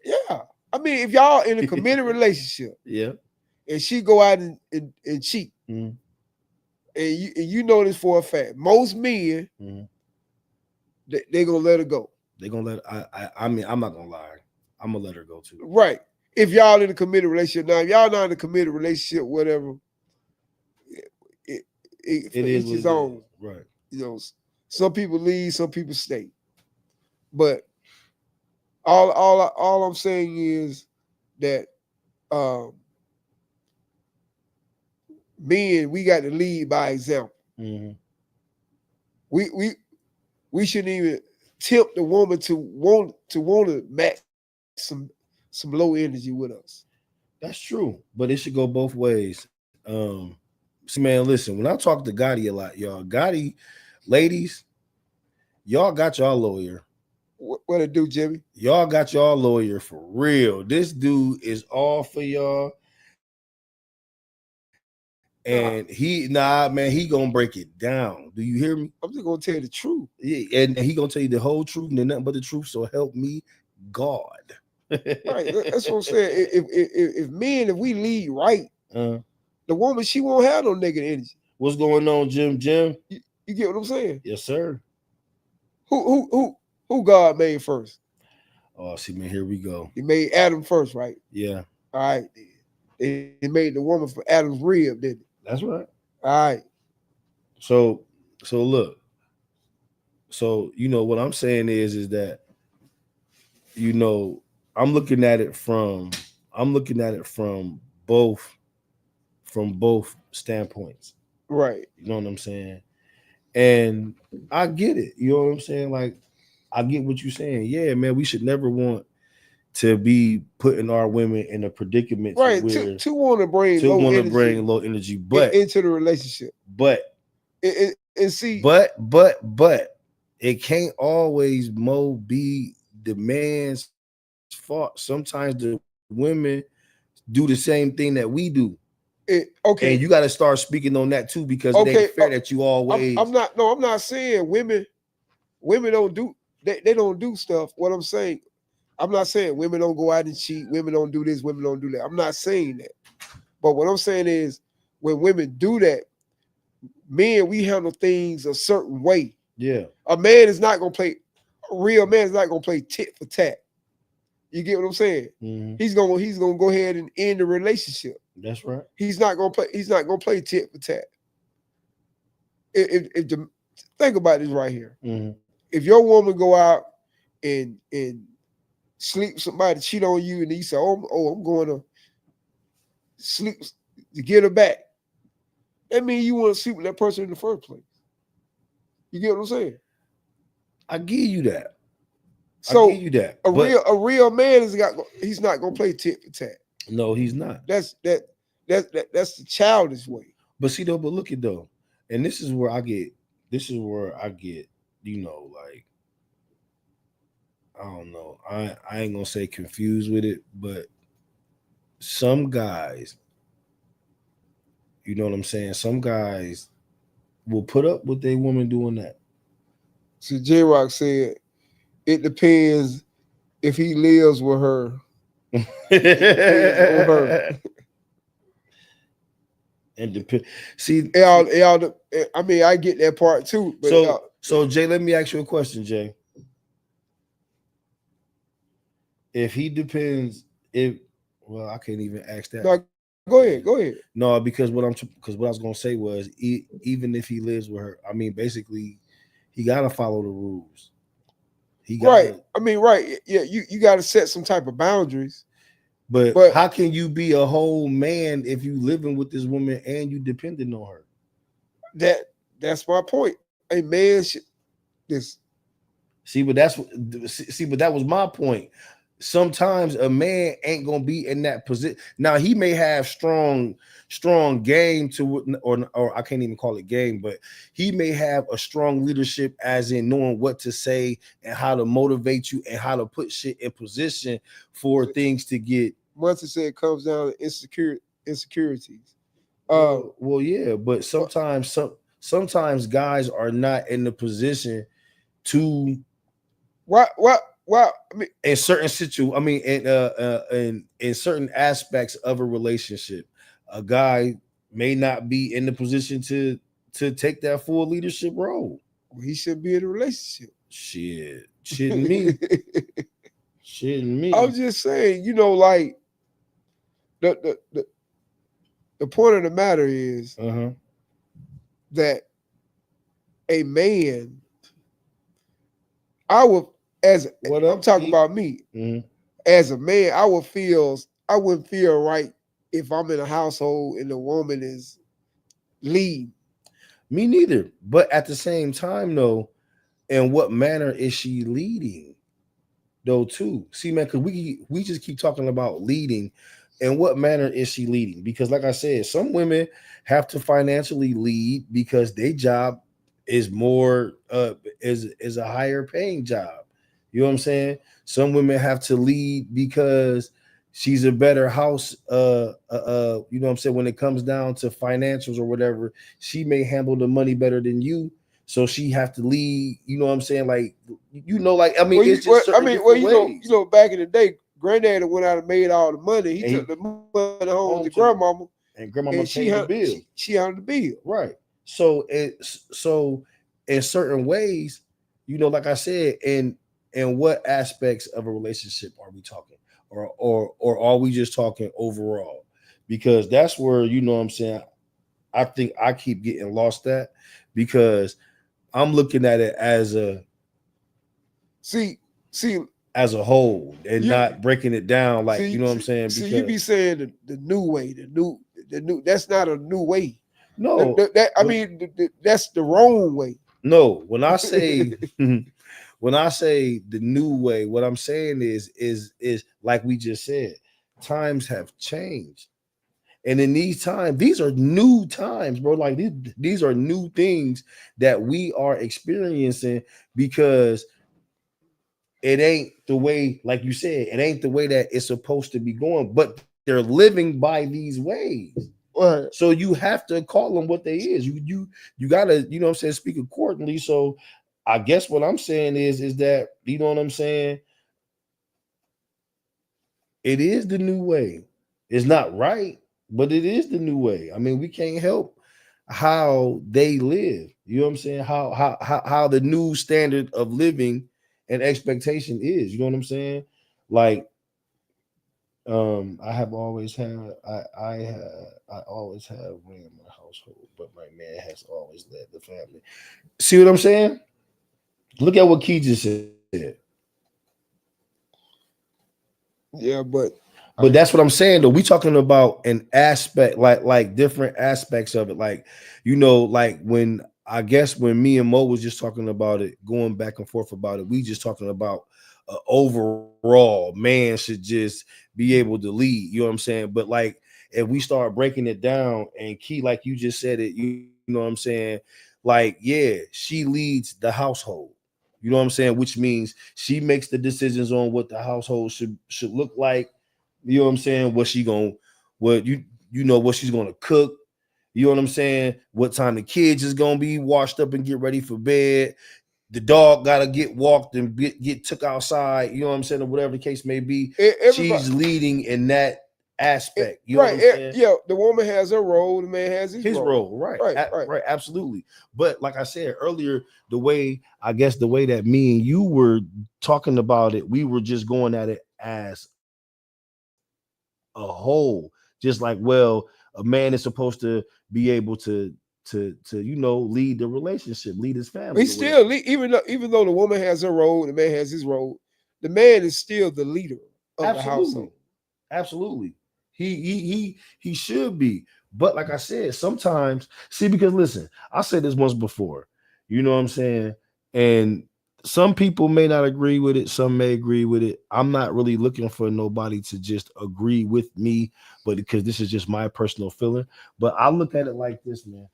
Yeah. I mean, if y'all in a committed relationship Yeah. and she go out and cheat, Mhm. and you know this for a fact, most men, Mhm. they going to let her go. They gonna let. I mean, I'm not gonna lie. I'm gonna let her go too. Right. If y'all in a committed relationship. Now, if y'all not in a committed relationship, whatever, it It for is each what his it own. is. Right. You know, some people leave, some people stay. But all I'm saying is that men, we got to lead by example. Mm-hmm. We shouldn't even tempt the woman to want to match some low energy with us. That's true, but it should go both ways. See, man, listen. When I talk to Gotti a lot, y'all, Gotti, ladies, y'all got y'all lawyer. What it do, Jimmy? Y'all got y'all lawyer for real. This dude is all for y'all. And man, he gonna break it down. Do you hear me? I'm just gonna tell you the truth. Yeah, and he gonna tell you the whole truth and nothing but the truth. So help me, God. Right, that's what I'm saying. If men, if we lead right, the woman, she won't have no negative energy. What's going on, Jim? You get what I'm saying? Yes, sir. Who God made first? Oh, see, man, here we go. He made Adam first, right? Yeah. All right. He made the woman from Adam's rib, didn't he? That's right. All right. So look. So what I'm saying is that I'm looking at it from both standpoints. Right. You know what I'm saying? And I get it. You know what I'm saying? Like, I get what you're saying. Yeah, man, we should never want to be putting our women in a predicament right to want to bring low energy, but into the relationship. But and see, but it can't always be the man's fault. Sometimes the women do the same thing that we do. Okay, and you got to start speaking on that too, because it ain't fair that you always. I'm not saying women don't do they don't do stuff. What I'm saying, I'm not saying women don't go out and cheat, women don't do this, women don't do that. I'm not saying that. But what I'm saying is, when women do that, men, we handle things a certain way. Yeah. A man is not gonna play. A real man is not gonna play tit for tat. You get what I'm saying? Mm-hmm. He's gonna go ahead and end the relationship. That's right. He's not gonna play tit for tat. Think about this right here. Mm-hmm. If your woman go out and sleep with somebody, cheat on you, and you say, "Oh, I'm going to sleep to get her back," that means you want to sleep with that person in the first place. You get what I'm saying? I give you that. So I give you that. A real man he's not gonna play tit for tat. No, he's not. That's the childish way. But see though, look at though, and this is where I get, like, I don't know. I ain't gonna say confused with it, but some guys, you know what I'm saying? Some guys will put up with their woman doing that. See, J-Rock said, it depends if he lives with her. And see, I mean, I get that part too. But so Jay, let me ask you a question, Jay. If he depends, I can't even ask that. No, go ahead. No, because what I was gonna say was, even if he lives with her, I mean, basically, he gotta follow the rules. Right. I mean, right. Yeah, you got to set some type of boundaries. But how can you be a whole man if you living with this woman and you depending on her? That's my point. A man should this. But that was my point. Sometimes a man ain't gonna be in that position. Now he may have strong game or I can't even call it game, but he may have a strong leadership, as in knowing what to say and how to motivate you and how to put shit in position for things to get. Once it said it comes down to insecurities. Well, yeah, but sometimes guys are not in the position to why? I mean, in certain in certain aspects of a relationship, a guy may not be in the position to take that full leadership role. he should be in a relationship. Shit, shitting me, shitting me. I'm just saying, like the point of the matter is Uh-huh. that a man, I would, as What I'm up, talking Pete? about me, Mhm. as a man, I wouldn't feel right if I'm in a household and the woman is lead. Me neither. But at the same time, though, in what manner is she leading? Though, too. See, man, because we just keep talking about leading. In what manner is she leading? Because, like I said, some women have to financially lead because their job is more is a higher paying job. You know what I'm saying? Some women have to lead because she's a better house. You know what I'm saying? When it comes down to financials or whatever, she may handle the money better than you. So she have to lead. You know what I'm saying? Like like I mean, it's just certain different ways. Back in the day, granddaddy went out and made all the money. He And took the money home home to to- grandmama, and grandmama and paid the bill. she handled the bill. Right. So in certain ways, like I said, in what aspects of a relationship are we talking? Or are we just talking overall? Because that's where, what I'm saying, I think I keep getting lost at because I'm looking at it as a See, as a whole and You- not breaking it down like, see, you know what I'm saying? See, Because you be saying the new way, the new. That's not a new way. no, That's the wrong way. no, when I say when I say the new way, what I'm saying is like we just said, times have changed. And in these times, these are new times, bro. Like these are new things that we are experiencing because it ain't the way, like you said, it ain't the way that it's supposed to be going, but they're living by these ways. Right. So you have to call them what they is. You gotta, what I'm saying, speak accordingly. So I guess what I'm saying is that, what I'm saying, it is the new way. It's not right, but it is the new way. I mean, we can't help how they live. You know what I'm saying? How the new standard of living and expectation is. You know what I'm saying? Like, I have always had I always have ran my household, but my man has always led the family. See what I'm saying? Look at what Key just said. Yeah, but That's what I'm saying though. We talking about an aspect, like different aspects of it. Like, like when I guess when me and Mo was just talking about it, going back and forth about it, we just talking about overall man should just be able to lead. You know what I'm saying? But like if we start breaking it down and Key, like you just said it, you know what I'm saying? Like, yeah, she leads the household. You know what I'm saying? Which means she makes the decisions on what the household should look like. You know what I'm saying? What she gonna, what what she's gonna cook. You know what I'm saying? What time the kids is gonna be washed up and get ready for bed. The dog gotta get walked and get took outside. You know what I'm saying? Or whatever the case may be. She's leading in that aspect. You know what I'm saying? Yeah, the woman has her role, the man has his role. Right. Right. Absolutely. But like I said earlier, the way that me and you were talking about it, we were just going at it as a whole. Just like, well, a man is supposed to be able to lead the relationship, lead his family. He still even though the woman has her role, the man has his role, the man is still the leader of the household. Absolutely. He should be. But like I said, sometimes, see, because listen, I said this once before, you know what I'm saying? And some people may not agree with it, some may agree with it. I'm not really looking for nobody to just agree with me, but because this is just my personal feeling. But I look at it like this, man.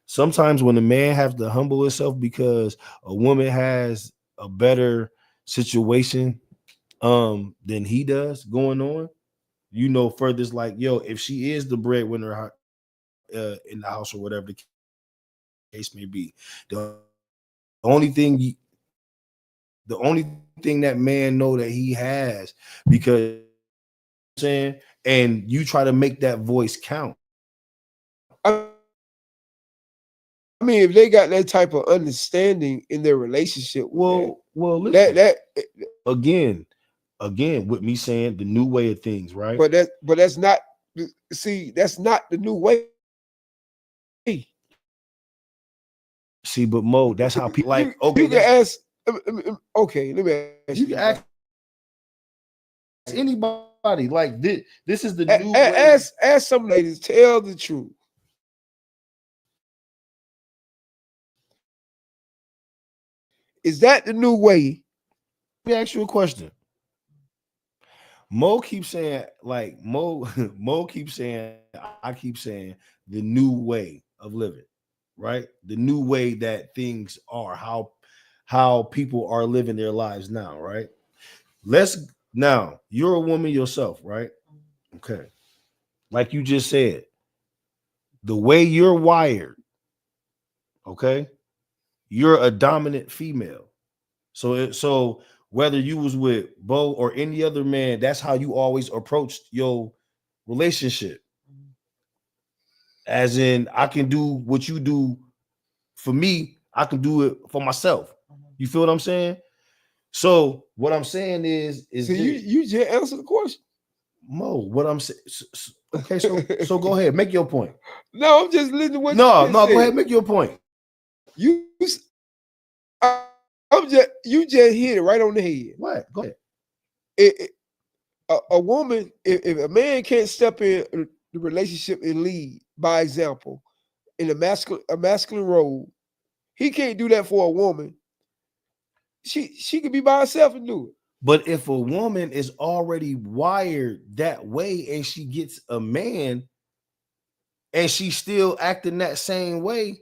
Sometimes when a man has to humble himself because a woman has a better situation than he does going on, further, it's like, yo, if she is the breadwinner in the house or whatever the case may be. The only thing that man know that he has, because saying, and you try to make that voice count. I mean, if they got that type of understanding in their relationship, Well, listen, that again, with me saying the new way of things, right? but that's not. See, that's not the new way. See, but Mo, that's how people like. Okay, you can ask. Okay, let me ask you can ask anybody like this. This is the new way. Ask some ladies. Tell the truth. Is that the new way? Let me ask you a question. Mo keeps saying, like Mo keeps saying, I keep saying the new way of living, right? The new way that things are, how people are living their lives now, right? Now you're a woman yourself, right? Okay. Like you just said, the way you're wired, okay, you're a dominant female. So whether you was with Bo or any other man, that's how you always approached your relationship. As in, I can do what you do for me, I can do it for myself. You feel what I'm saying? So what I'm saying is so you just answer the question. Mo, what I'm saying. Okay, so go ahead, make your point. No, I'm just listening to what No, you go said. ahead, make your point. You just hit it right on the head. What? Go ahead. A woman, if a man can't step in the relationship and lead by example in a masculine role, he can't do that for a woman. She could be by herself and do it. But if a woman is already wired that way and she gets a man and she's still acting that same way,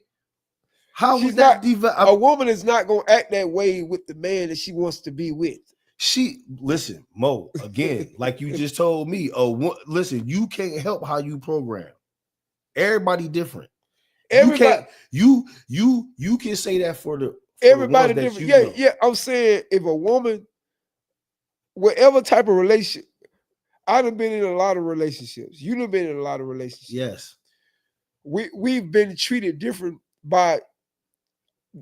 how She's would that a woman is not going to act that way with the man that she wants to be with. Listen, Mo, again, like you just told me, listen, you can't help how you program. Everybody different. Everybody, you can say that for everybody different. Yeah. I'm saying if a woman, whatever type of relationship, I done been in a lot of relationships. You done been in a lot of relationships. Yes. We've been treated different by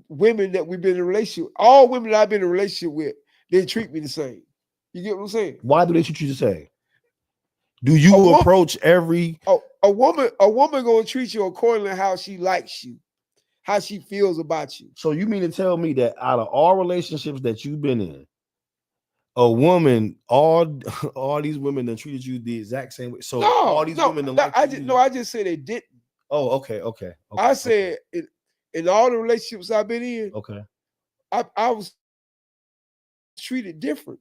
women that we've been in a relationship. All women that I've been in a relationship with, they treat me the same. You get what I'm saying? Why do they treat you the same? Do you approach every a woman gonna treat you according to how she likes you, how she feels about you? So you mean to tell me that out of all relationships that you've been in, a woman, all these women that treated you the exact same way? So all these women I just said they didn't. Oh, okay. I said in all the relationships I've been in, okay, I was treated different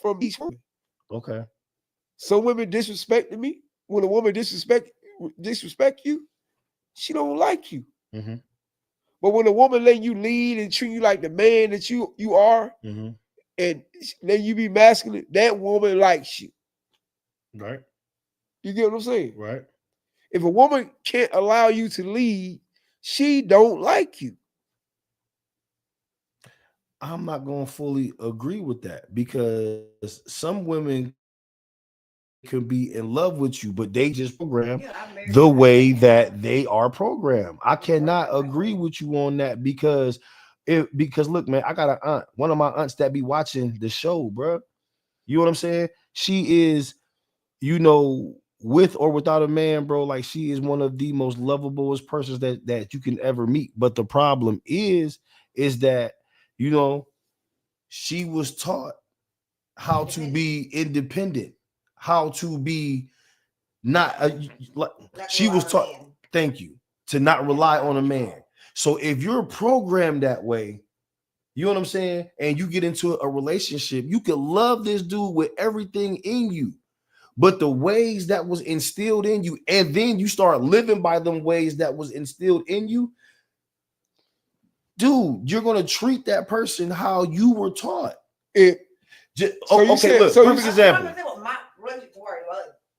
from each woman. Okay. Some women disrespected me. When a woman disrespect you, she don't like you. Mm-hmm. But when a woman let you lead and treat you like the man that you are, mm-hmm. and let you be masculine, that woman likes you. Right. You get what I'm saying? Right. If a woman can't allow you to lead, she don't like you. I'm not going to fully agree with that, because some women can be in love with you, but they just program the way that they are programmed. I cannot agree with you on that, because look, man, I got an aunt, one of my aunts that be watching the show, bro. You know what I'm saying? She is, with or without a man, bro, like she is one of the most lovablest persons that you can ever meet. But the problem is that, she was taught how to be independent, how to be she was taught, thank you, to not rely on a man. So if you're programmed that way, you know what I'm saying, and you get into a relationship, you can love this dude with everything in you, but the ways that was instilled in you, and then you start living by them ways that was instilled in you, dude, you're going to treat that person how you were taught. Perfect example.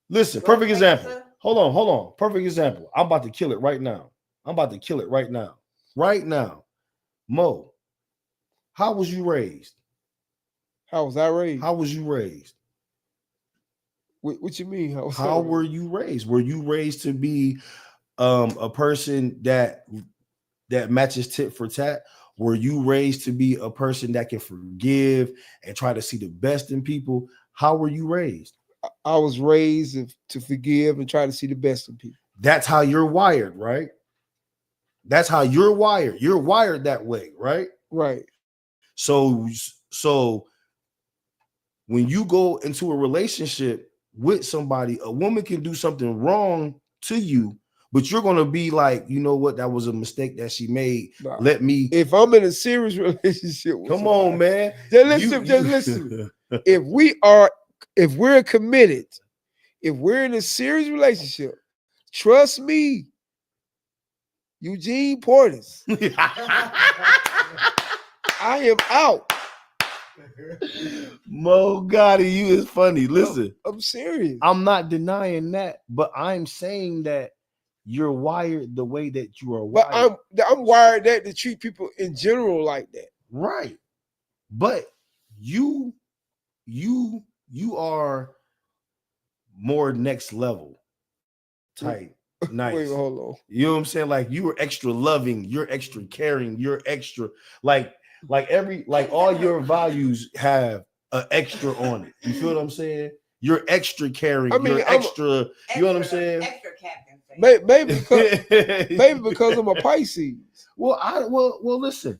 Listen, perfect example. Hold on. Perfect example. I'm about to kill it right now. Right now. Mo, how was you raised? How was I raised? How was you raised? What you mean? How were you raised? Were you raised to be a person that matches tit for tat? Were you raised to be a person that can forgive and try to see the best in people? How were you raised? I was raised to forgive and try to see the best in people. That's how you're wired, right? That's how you're wired. You're wired that way, right? Right. So when you go into a relationship with somebody, a woman can do something wrong to you, but you're gonna be like, you know what, that was a mistake that she made. Nah. Let me. If I'm in a serious relationship with Come on, man. Just listen. If we're committed, if we're in a serious relationship, trust me, Eugene Portis, I am out. Mo Gotti, you is funny. Listen, I'm serious. I'm not denying that, but I'm saying that you're wired the way that you are wired. But I'm wired that to treat people in general like that. Right. But you are more next level type. Nice. Wait, hold on. You know what I'm saying? Like you were extra loving, you're extra caring, you're extra like all your values have an extra on it. You feel what I'm saying? You're extra caring, you're extra, you know what I'm saying? Extra captain. Maybe because I'm a Pisces. Well, listen.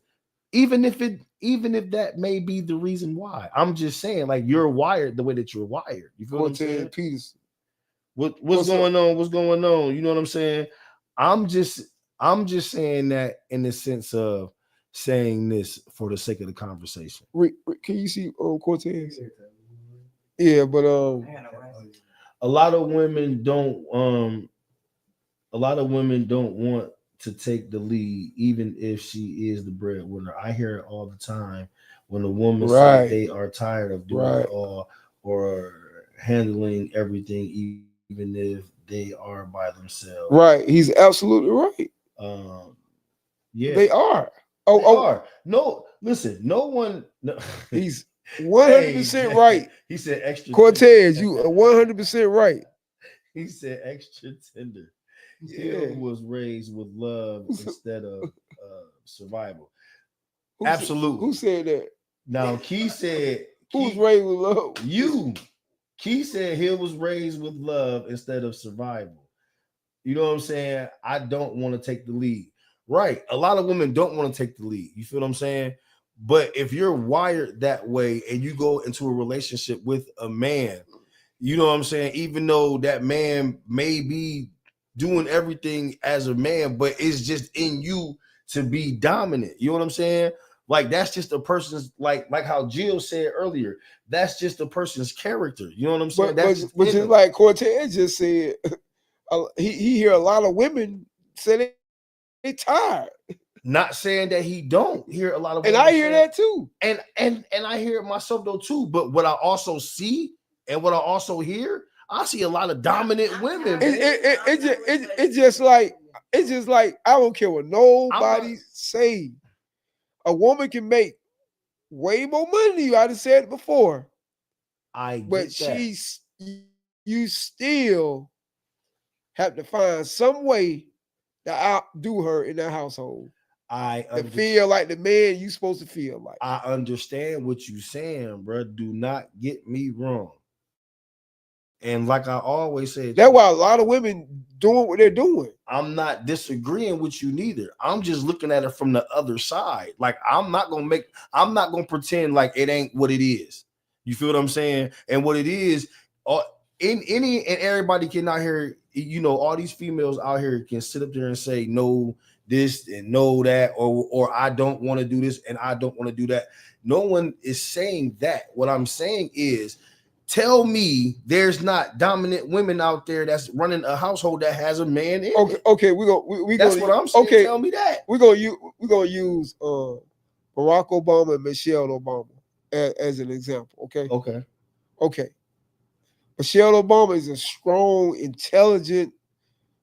Even if that may be the reason why, I'm just saying, like you're wired the way that you're wired. You feel what I'm saying? Peterson. What's going on? What's going on? You know what I'm saying? I'm just saying that in the sense of saying this for the sake of the conversation. Can you see Cortez? Yeah, but a lot of women don't want to take the lead, even if she is the breadwinner. I hear it all the time when a woman says they are tired of doing it all or handling everything, even if they are by themselves. Right. He's absolutely right. Yeah. They are. They are. No, listen, no one. No. He's 100% right. He said extra. Cortez, you are 100% right. He said extra tender. Yeah. He was raised with love instead of survival. Who Absolutely. Who said that? Now, Key said. Who's raised with love? You. Key said he was raised with love instead of survival. You know what I'm saying? I don't want to take the lead. Right. A lot of women don't want to take the lead. You feel what I'm saying? But if you're wired that way and you go into a relationship with a man, you know what I'm saying? Even though that man may be doing everything as a man, but it's just in you to be dominant. You know what I'm saying? Like that's just a person's like how Jill said earlier. That's just a person's character. You know what I'm saying? But just like Cortez just said, he hear a lot of women say they tired. Not saying that he don't hear a lot of women, and I hear that too. And I hear it myself though too. But what I also see and what I also hear, I see a lot of dominant women. It's just like I don't care what nobody say. A woman can make way more money than you. I just said it before. But you still have to find some way to outdo her in that household. To feel like the man you supposed to feel like. I understand what you're saying, bro. Do not get me wrong. And like I always say, that's why a lot of women doing what they're doing. I'm not disagreeing with you neither. I'm just looking at it from the other side. Like I'm not gonna pretend like it ain't what it is. You feel what I'm saying? And what it is, everybody can out here, you know, all these females out here can sit up there and say no this and no that, or I don't want to do this and I don't want to do that. No one is saying that. What I'm saying is, tell me there's not dominant women out there that's running a household that has a man in it. Okay, that's what I'm saying. Okay, tell me that. We're gonna use Barack Obama and Michelle Obama as an example. Okay. Michelle Obama is a strong, intelligent.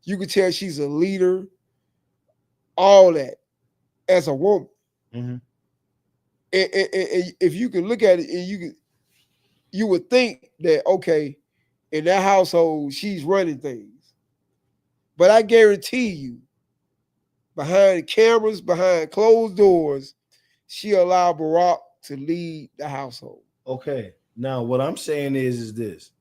You can tell she's a leader. All that as a woman. Mhm. And if you can look at it, and you would think that okay, in that household she's running things, but I guarantee you, behind cameras, behind closed doors, she allowed Barack to lead the household. Okay. Now, what I'm saying is this.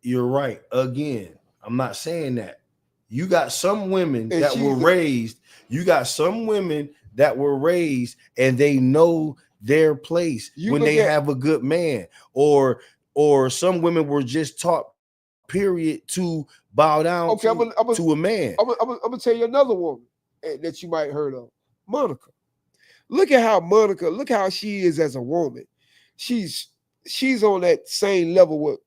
You're right. Again, I'm not saying that. You got some women And that were raised. You got some women that were raised and they know their place You when look they at- have a good man, or some women were just taught, period, to bow down Okay, to a man. I'm gonna tell you another woman that you might heard of, Monica. Look at how Monica. Look how she is as a woman. She's on that same level with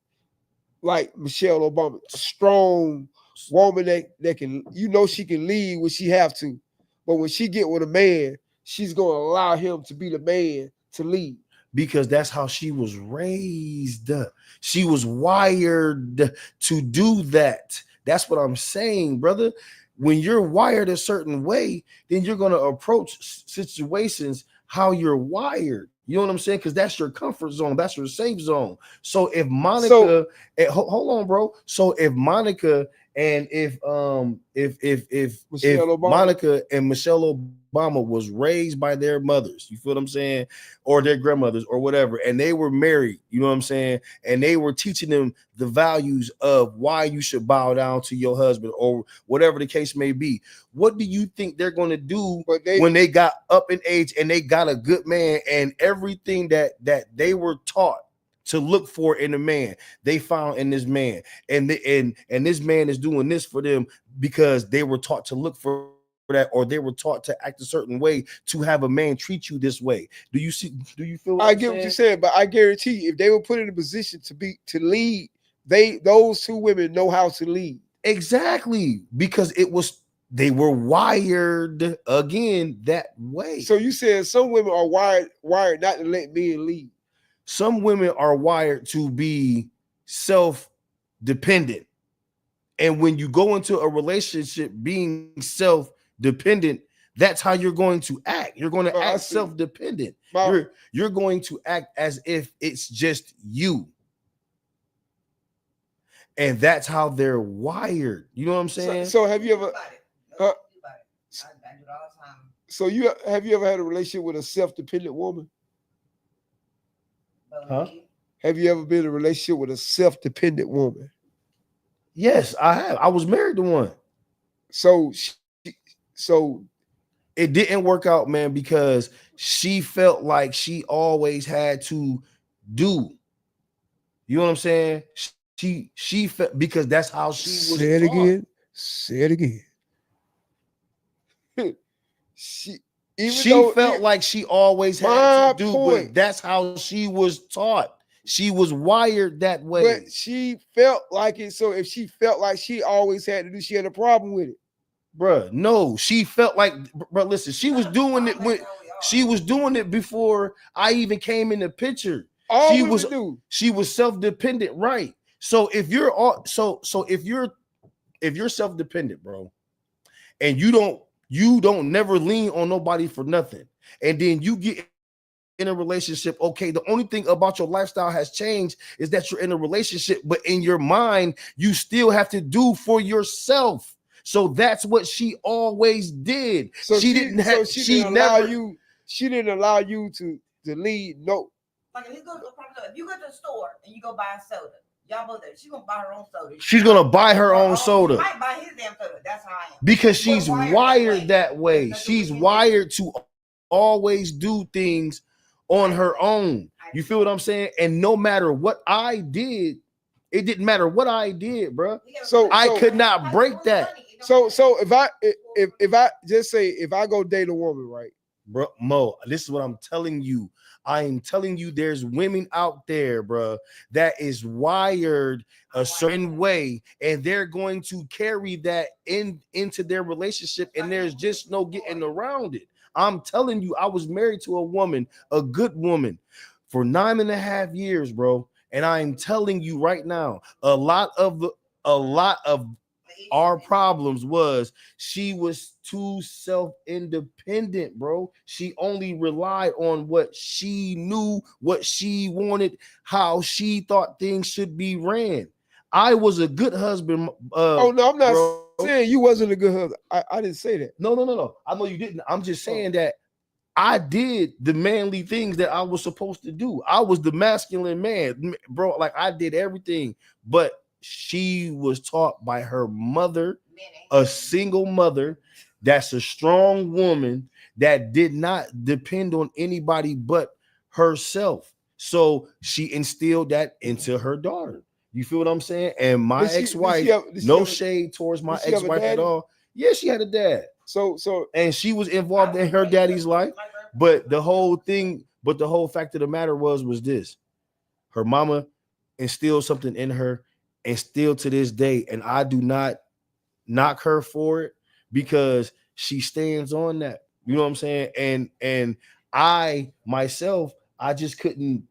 like Michelle Obama, a strong woman that can, she can lead when she have to, but when she get with a man, she's gonna allow him to be the man to lead. Because that's how she was raised. She was wired to do that. That's what I'm saying, brother. When you're wired a certain way, then you're going to approach situations how you're wired. You know what I'm saying? Because that's your comfort zone. That's your safe zone. So if Monica, hold on, bro. So if Monica and if Monica and Michelle Obama was raised by their mothers, you feel what I'm saying, or their grandmothers or whatever, and they were married, you know what I'm saying, and they were teaching them the values of why you should bow down to your husband or whatever the case may be, what do you think they're going to do when they got up in age and they got a good man, and everything that they were taught to look for in a man, they found in this man, and this man is doing this for them because they were taught to look for that, or they were taught to act a certain way to have a man treat you this way? Do you feel I get what you're saying, but I guarantee you, if they were put in a position to lead, those two women know how to lead. Exactly, because they were wired again that way. So you said some women are wired not to let men lead. Some women are wired to be self-dependent. And when you go into a relationship being self-dependent, that's how you're going to act. You're going to act self-dependent. You're going to act as if it's just you. And that's how they're wired. You know what I'm saying? So have you ever So have you ever had a relationship with a self-dependent woman? Huh? Have you ever been in a relationship with a self-dependent woman? Yes, I have. I was married to one. So it didn't work out, man, because she felt like she always had to do. You know what I'm saying? She felt, because that's how she was. Say it taught. Again. Say it again. She felt like she always had to do, but that's how she was taught. She was wired that way. But she felt like it. So if she felt like she always had to do, she had a problem with it. Bruh, no, she felt like, bro, listen, she was doing it when she was doing it before I even came in the picture. She was self-dependent, right? So if you're if you're self-dependent, bro, and you don't never lean on nobody for nothing, and then you get in a relationship, okay, the only thing about your lifestyle has changed is that you're in a relationship, but in your mind, you still have to do for yourself. So that's what she always did. So she didn't allow you to lead. No. Like if you go to the store and you go buy a soda, y'all both there, she's gonna buy her own soda. She's gonna buy her own soda. She might buy his damn soda. That's how I am. Because she's wired that way. She's wired to always do things on her own. You feel what I'm saying? And no matter what I did, it didn't matter what I did, bro. So I could not break that. So if I just say, if I go date a woman, right, bro, Mo, this is what I'm telling you. I am telling you, there's women out there, bro, that is wired a certain way, and they're going to carry that into their relationship, and there's just no getting around it. I'm telling you, I was married to a woman, a good woman, for 9.5 years, bro. And I'm telling you right now, a lot of our problems was she was too self-independent, bro. She only relied on what she knew, what she wanted, how she thought things should be ran. I was a good husband. Oh no, I'm not bro. saying you wasn't a good husband. I didn't say that. No. I know you didn't. I'm just saying that I did the manly things that I was supposed to do. I was the masculine man, bro. Like I did everything, but she was taught by her mother, a single mother that's a strong woman that did not depend on anybody but herself. So she instilled that into her daughter. You feel what I'm saying? And my Did she ex-wife, have- did she no have a- shade towards my did she have a ex-wife at daddy? all. Yeah, she had a dad. So And she was involved in her daddy's life. But the whole fact of the matter was this: her mama instilled something in her, and still to this day, and I do not knock her for it because she stands on that. You know what I'm saying? And I myself, I just couldn't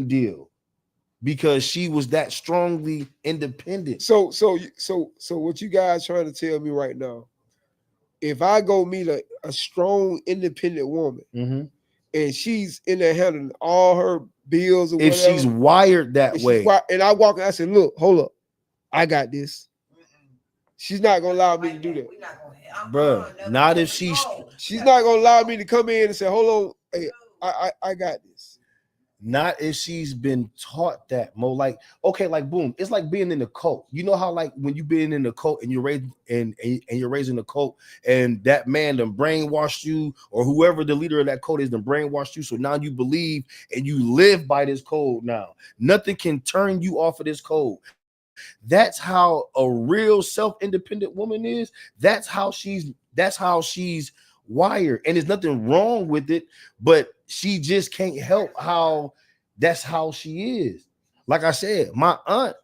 deal because she was that strongly independent. so what you guys trying to tell me right now? If I go meet a strong, independent woman Mhm. and she's in there handling all her bills or If whatever, she's wired that and way, and I walk and I said, look, hold up, I got this. She's not gonna allow me to do that. bruh, not if she's She's not gonna allow me to come in and say, hold on, hey, I got this. not if she's been taught that, Mo. Like, okay, like boom, it's like being in the cult. You know how like when you've been in the cult and you're raised and you're raised in the cult, and that man done brainwashed you, or whoever the leader of that cult is done brainwashed you. So now you believe and you live by this code now. Nothing can turn you off of this code. That's how a real self-independent woman is. That's how she's wired, and there's nothing wrong with it, but she just can't help how that's how she is. Like I said, my aunt,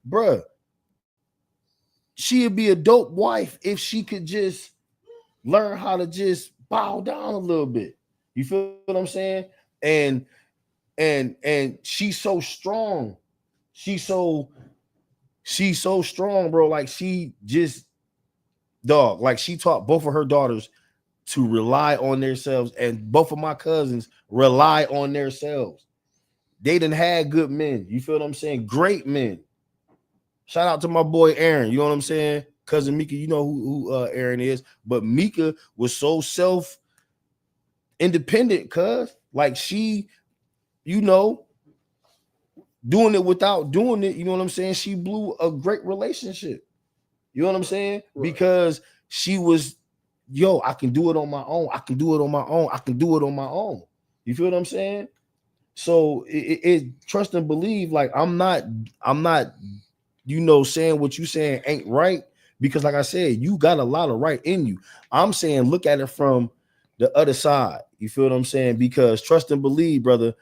bruh, she'd be a dope wife if she could just learn how to just bow down a little bit. You feel what I'm saying? And she's so strong. She's so strong, bro. Like she just like she taught both of her daughters to rely on themselves, and both of my cousins rely on themselves. They done had good men. You feel what I'm saying? Great men. Shout out to my boy Aaron. You know what I'm saying? Cousin Mika, you know who Aaron is, but Mika was so self-independent, cuz like she, you know, doing it without doing it. You know what I'm saying? She blew a great relationship. You know what I'm saying? Right. Because she was, yo, I can do it on my own. I can do it on my own. I can do it on my own. You feel what I'm saying? So it trust and believe. Like I'm not, you know, saying what you saying ain't right, because like I said, you got a lot of right in you. I'm saying look at it from the other side. You feel what I'm saying? Because trust and believe, brother.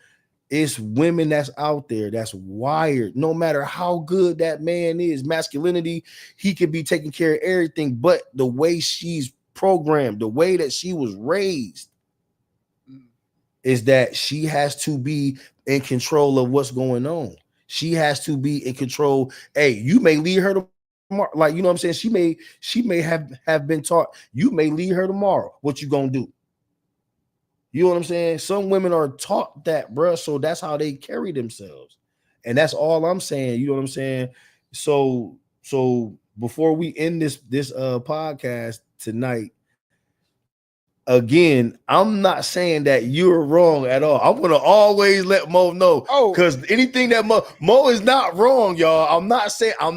It's women that's out there that's wired. No matter how good that man is, masculinity, he could be taking care of everything, but the way she's programmed, the way that she was raised, is that she has to be in control of what's going on. She has to be in control. Hey, you may lead her tomorrow. Like, you know what I'm saying? She may have been taught, you may lead her tomorrow. What you gonna do? You know what I'm saying? Some women are taught that, bro. So that's how they carry themselves. And that's all I'm saying. You know what I'm saying? So before we end this podcast tonight, again, I'm not saying that you're wrong at all. I'm gonna always let Mo know, because anything that Mo is not wrong, y'all. I'm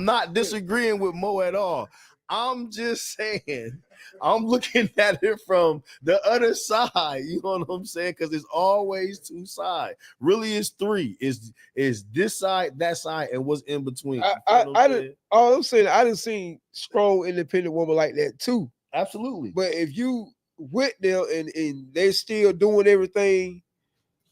not disagreeing with Mo at all. I'm just saying, I'm looking at it from the other side. You know what I'm saying? Because it's always two sides. Really, it's three. Is this side, that side, and what's in between. All I'm saying, I didn't see strong, independent woman like that too. Absolutely. But if you with them and they're still doing everything,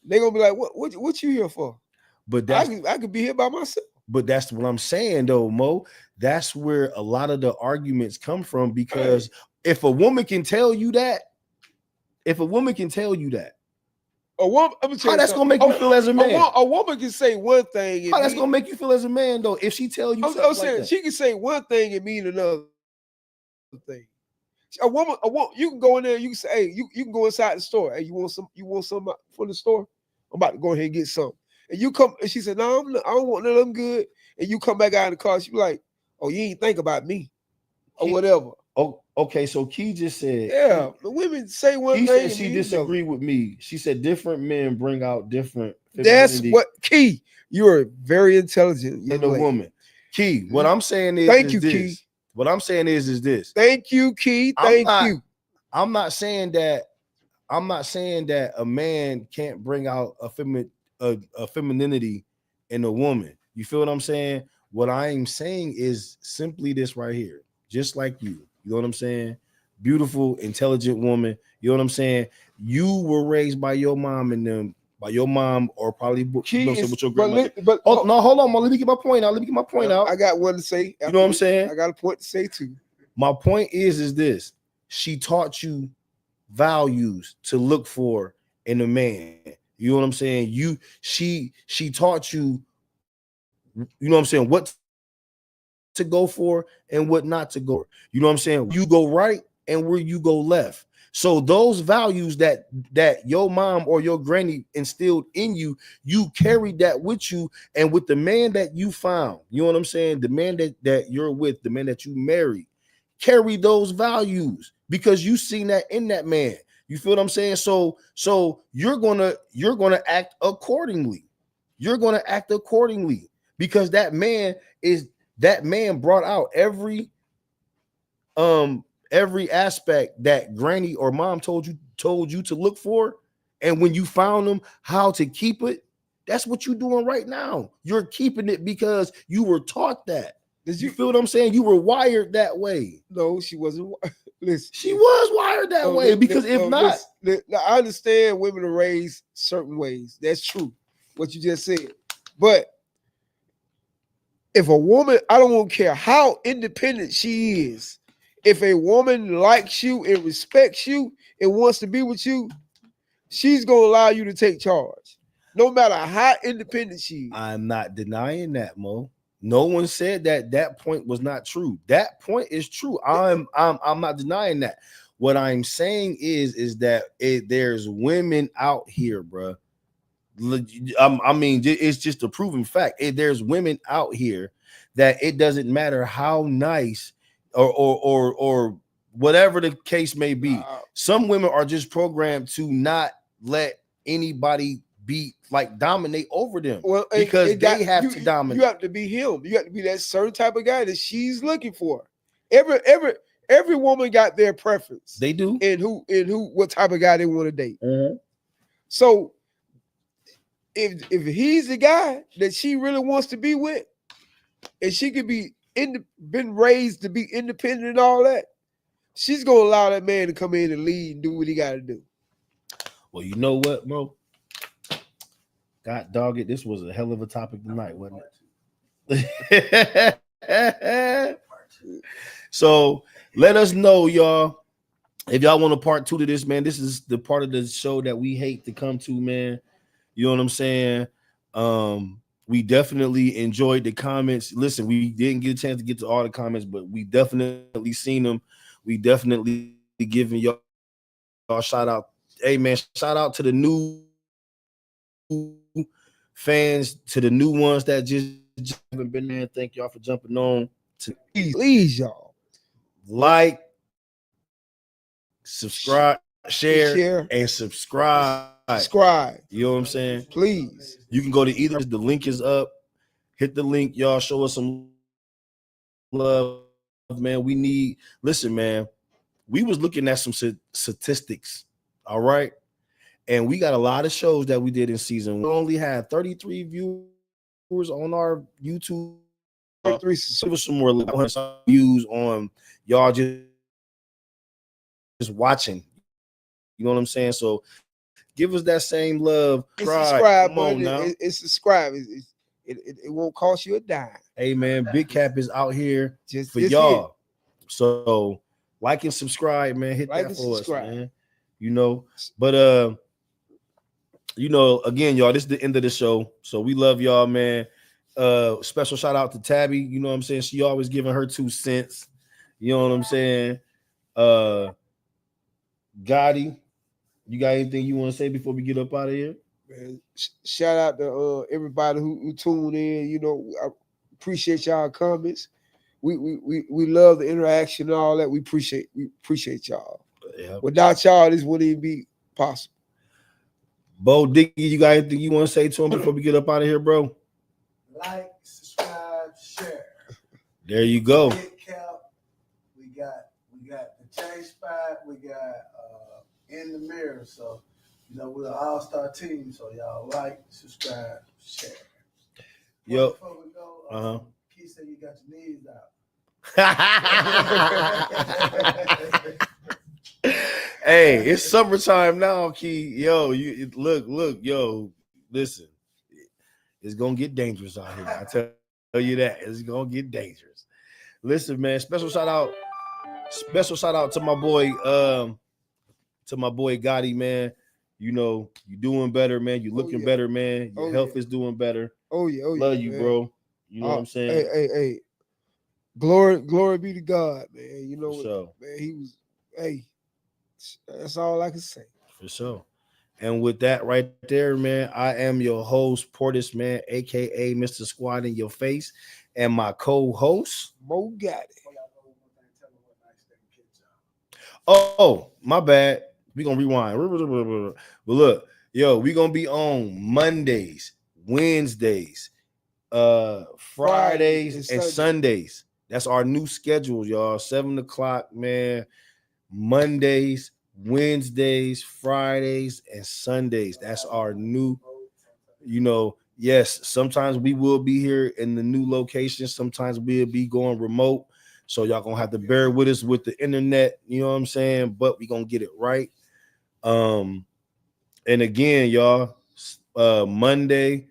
they're gonna be like, what you here for? But I could be here by myself. But that's what I'm saying though, Mo. That's where a lot of the arguments come from, because if a woman can tell you that, A woman. I'm How that's gonna make you feel as a man? A woman can say one thing. How that's gonna make you feel as a man though? If she tell you I'm something saying like that. she can say one thing and mean another thing. A woman, you can go in there. You can say, hey, you can go inside the store. Hey, you want some from the store? I'm about to go ahead and get some. And you come, and she said, no, I don't want none of them good. And you come back out in the car. She be like, oh, you ain't think about me, or whatever. Oh, okay. So Key just said, Yeah, the women say one He thing. said she disagreed with me. She said different men bring out different. That's what Key. You're very intelligent. In a woman. Key. What I'm saying is, thank you, this. Key. What I'm saying is this. Thank you, Key. Thank you. I'm not saying that. I'm not saying that a man can't bring out a femininity in a woman. You feel what I'm saying? What I am saying is simply this right here. Just like you. You know what I'm saying? Beautiful, intelligent woman. You know what I'm saying? You were raised by your mom and them, by your mom, or probably with your grandmother. Hold on, let me get my point out. I got one to say. You know what I'm saying? I got a point to say too. My point is this: she taught you values to look for in a man. You know what I'm saying? She taught you. You know what I'm saying? What to go for and what not to go. You know what I'm saying? You go right and where you go left. So those values that your mom or your granny instilled in you, you carried that with you, and with the man that you found, you know what I'm saying? The man that you're with, the man that you married, carry those values because you seen that in that man. You feel what I'm saying? So you're gonna act accordingly. You're gonna act accordingly because that man brought out every aspect that granny or mom told you to look for, and when you found them, how to keep it. That's what you're doing right now. You're keeping it because you were taught that. Did you feel what I'm saying? You were wired that way. No, she wasn't. Listen, she was wired that way because if not, I understand women are raised certain ways. That's true, what you just said. But if a woman, I don't care how independent she is, if a woman likes you and respects you and wants to be with you, she's gonna allow you to take charge, no matter how independent she is. I'm not denying that, Mo. No one said that point was not true. That point is true. I'm not denying that. What I'm saying is that there's women out here, bro. I mean, it's just a proven fact. There's women out here that it doesn't matter how nice or whatever the case may be. Some women are just programmed to not let anybody dominate over them. Well, because they have to dominate. You have to be him. You have to be that certain type of guy that she's looking for. Every woman got their preference. They do. And what type of guy they want to date. Mm-hmm. So if he's the guy that she really wants to be with, and she could be been raised to be independent and all that, she's gonna allow that man to come in and lead and do what he got to do. Well, you know what, Mo? God dog it, this was a hell of a topic tonight, wasn't it? So let us know, y'all, if y'all want a part 2 to this, man. This is the part of the show that we hate to come to, man. You know what I'm saying? We definitely enjoyed the comments. Listen, we didn't get a chance to get to all the comments, but we definitely seen them. We definitely giving y'all shout out. Hey, man, shout out to the new fans, to the new ones that just haven't been there. Thank y'all for jumping on. Please, y'all, like, subscribe, share, and subscribe. You know what I'm saying? Please. You can go to either. The link is up. Hit the link, y'all. Show us some love, man. Listen, man. We was looking at some statistics, all right? And we got a lot of shows that we did in season. We only had 33 viewers on our YouTube. 33. Give us some more views on y'all just watching. You know what I'm saying? So give us that same love. Subscribe. Come on now. It's subscribe. It won't cost you a dime. Hey, man, Big Cap is out here just for y'all. So like and subscribe, man. Hit that for us, man. You know, but you know, again, y'all, this is the end of the show. So we love y'all, man. Special shout out to Tabby. You know what I'm saying? She always giving her 2 cents. You know what I'm saying? Gotti, you got anything you want to say before we get up out of here? Man, shout out to everybody who tuned in. You know, I appreciate y'all comments. We love the interaction and all that. We appreciate y'all. Yeah. Without y'all, this wouldn't even be possible. Bo Diggy, you got anything you want to say to him before we get up out of here, bro? Like, subscribe, share. There you go. Big Cap. We got the change spot. We got in the mirror. So, you know, we're an all-star team. So y'all like, subscribe, share. Yo. Before we go, Keith said you got your knees out. Hey, it's summertime now, Key. Yo, you look, yo, listen, it's gonna get dangerous out here. I tell you that it's gonna get dangerous. Listen, man, special shout out to my boy, Gotti, man. You know, you doing better, man. You looking better, man. Your health is doing better. Oh yeah, love you, man. bro. You know what I'm saying? Hey. Glory be to God, man. You know what, sure. man, he was, that's all I can say. For sure. And with that right there, man, I am your host, Portis, man, aka Mr. Squad in Your Face, and my co-host, Mo Gotti. Oh, my bad. We're gonna rewind. But look, yo, we're gonna be on Mondays, Wednesdays, Fridays, and Sundays. That's our new schedule, y'all. 7 o'clock, man. Mondays, Wednesdays, Fridays, and Sundays. That's our new, you know. Yes, sometimes we will be here in the new location. Sometimes we'll be going remote. So y'all gonna have to bear with us with the internet, you know what I'm saying? But we gonna get it right. And again, y'all, Monday,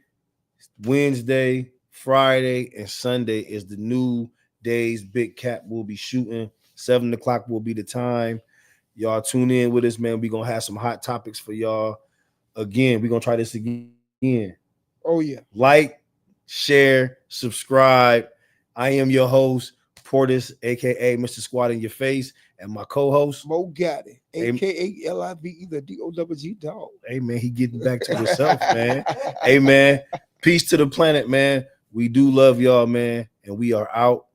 Wednesday, Friday, and Sunday is the new days. Big Cap will be shooting. 7 o'clock will be the time. Y'all tune in with us, man. We gonna have some hot topics for y'all. Again, we gonna try this again. Oh yeah. Like, share, subscribe. I am your host, Portis, aka Mr. Squad in Your Face, and my co-host Mo Gotti, aka LIVE, the DOWG dog. Hey man, he getting back to himself, man. Hey man, peace to the planet, man. We do love y'all, man, and we are out.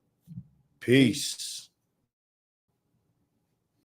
Peace.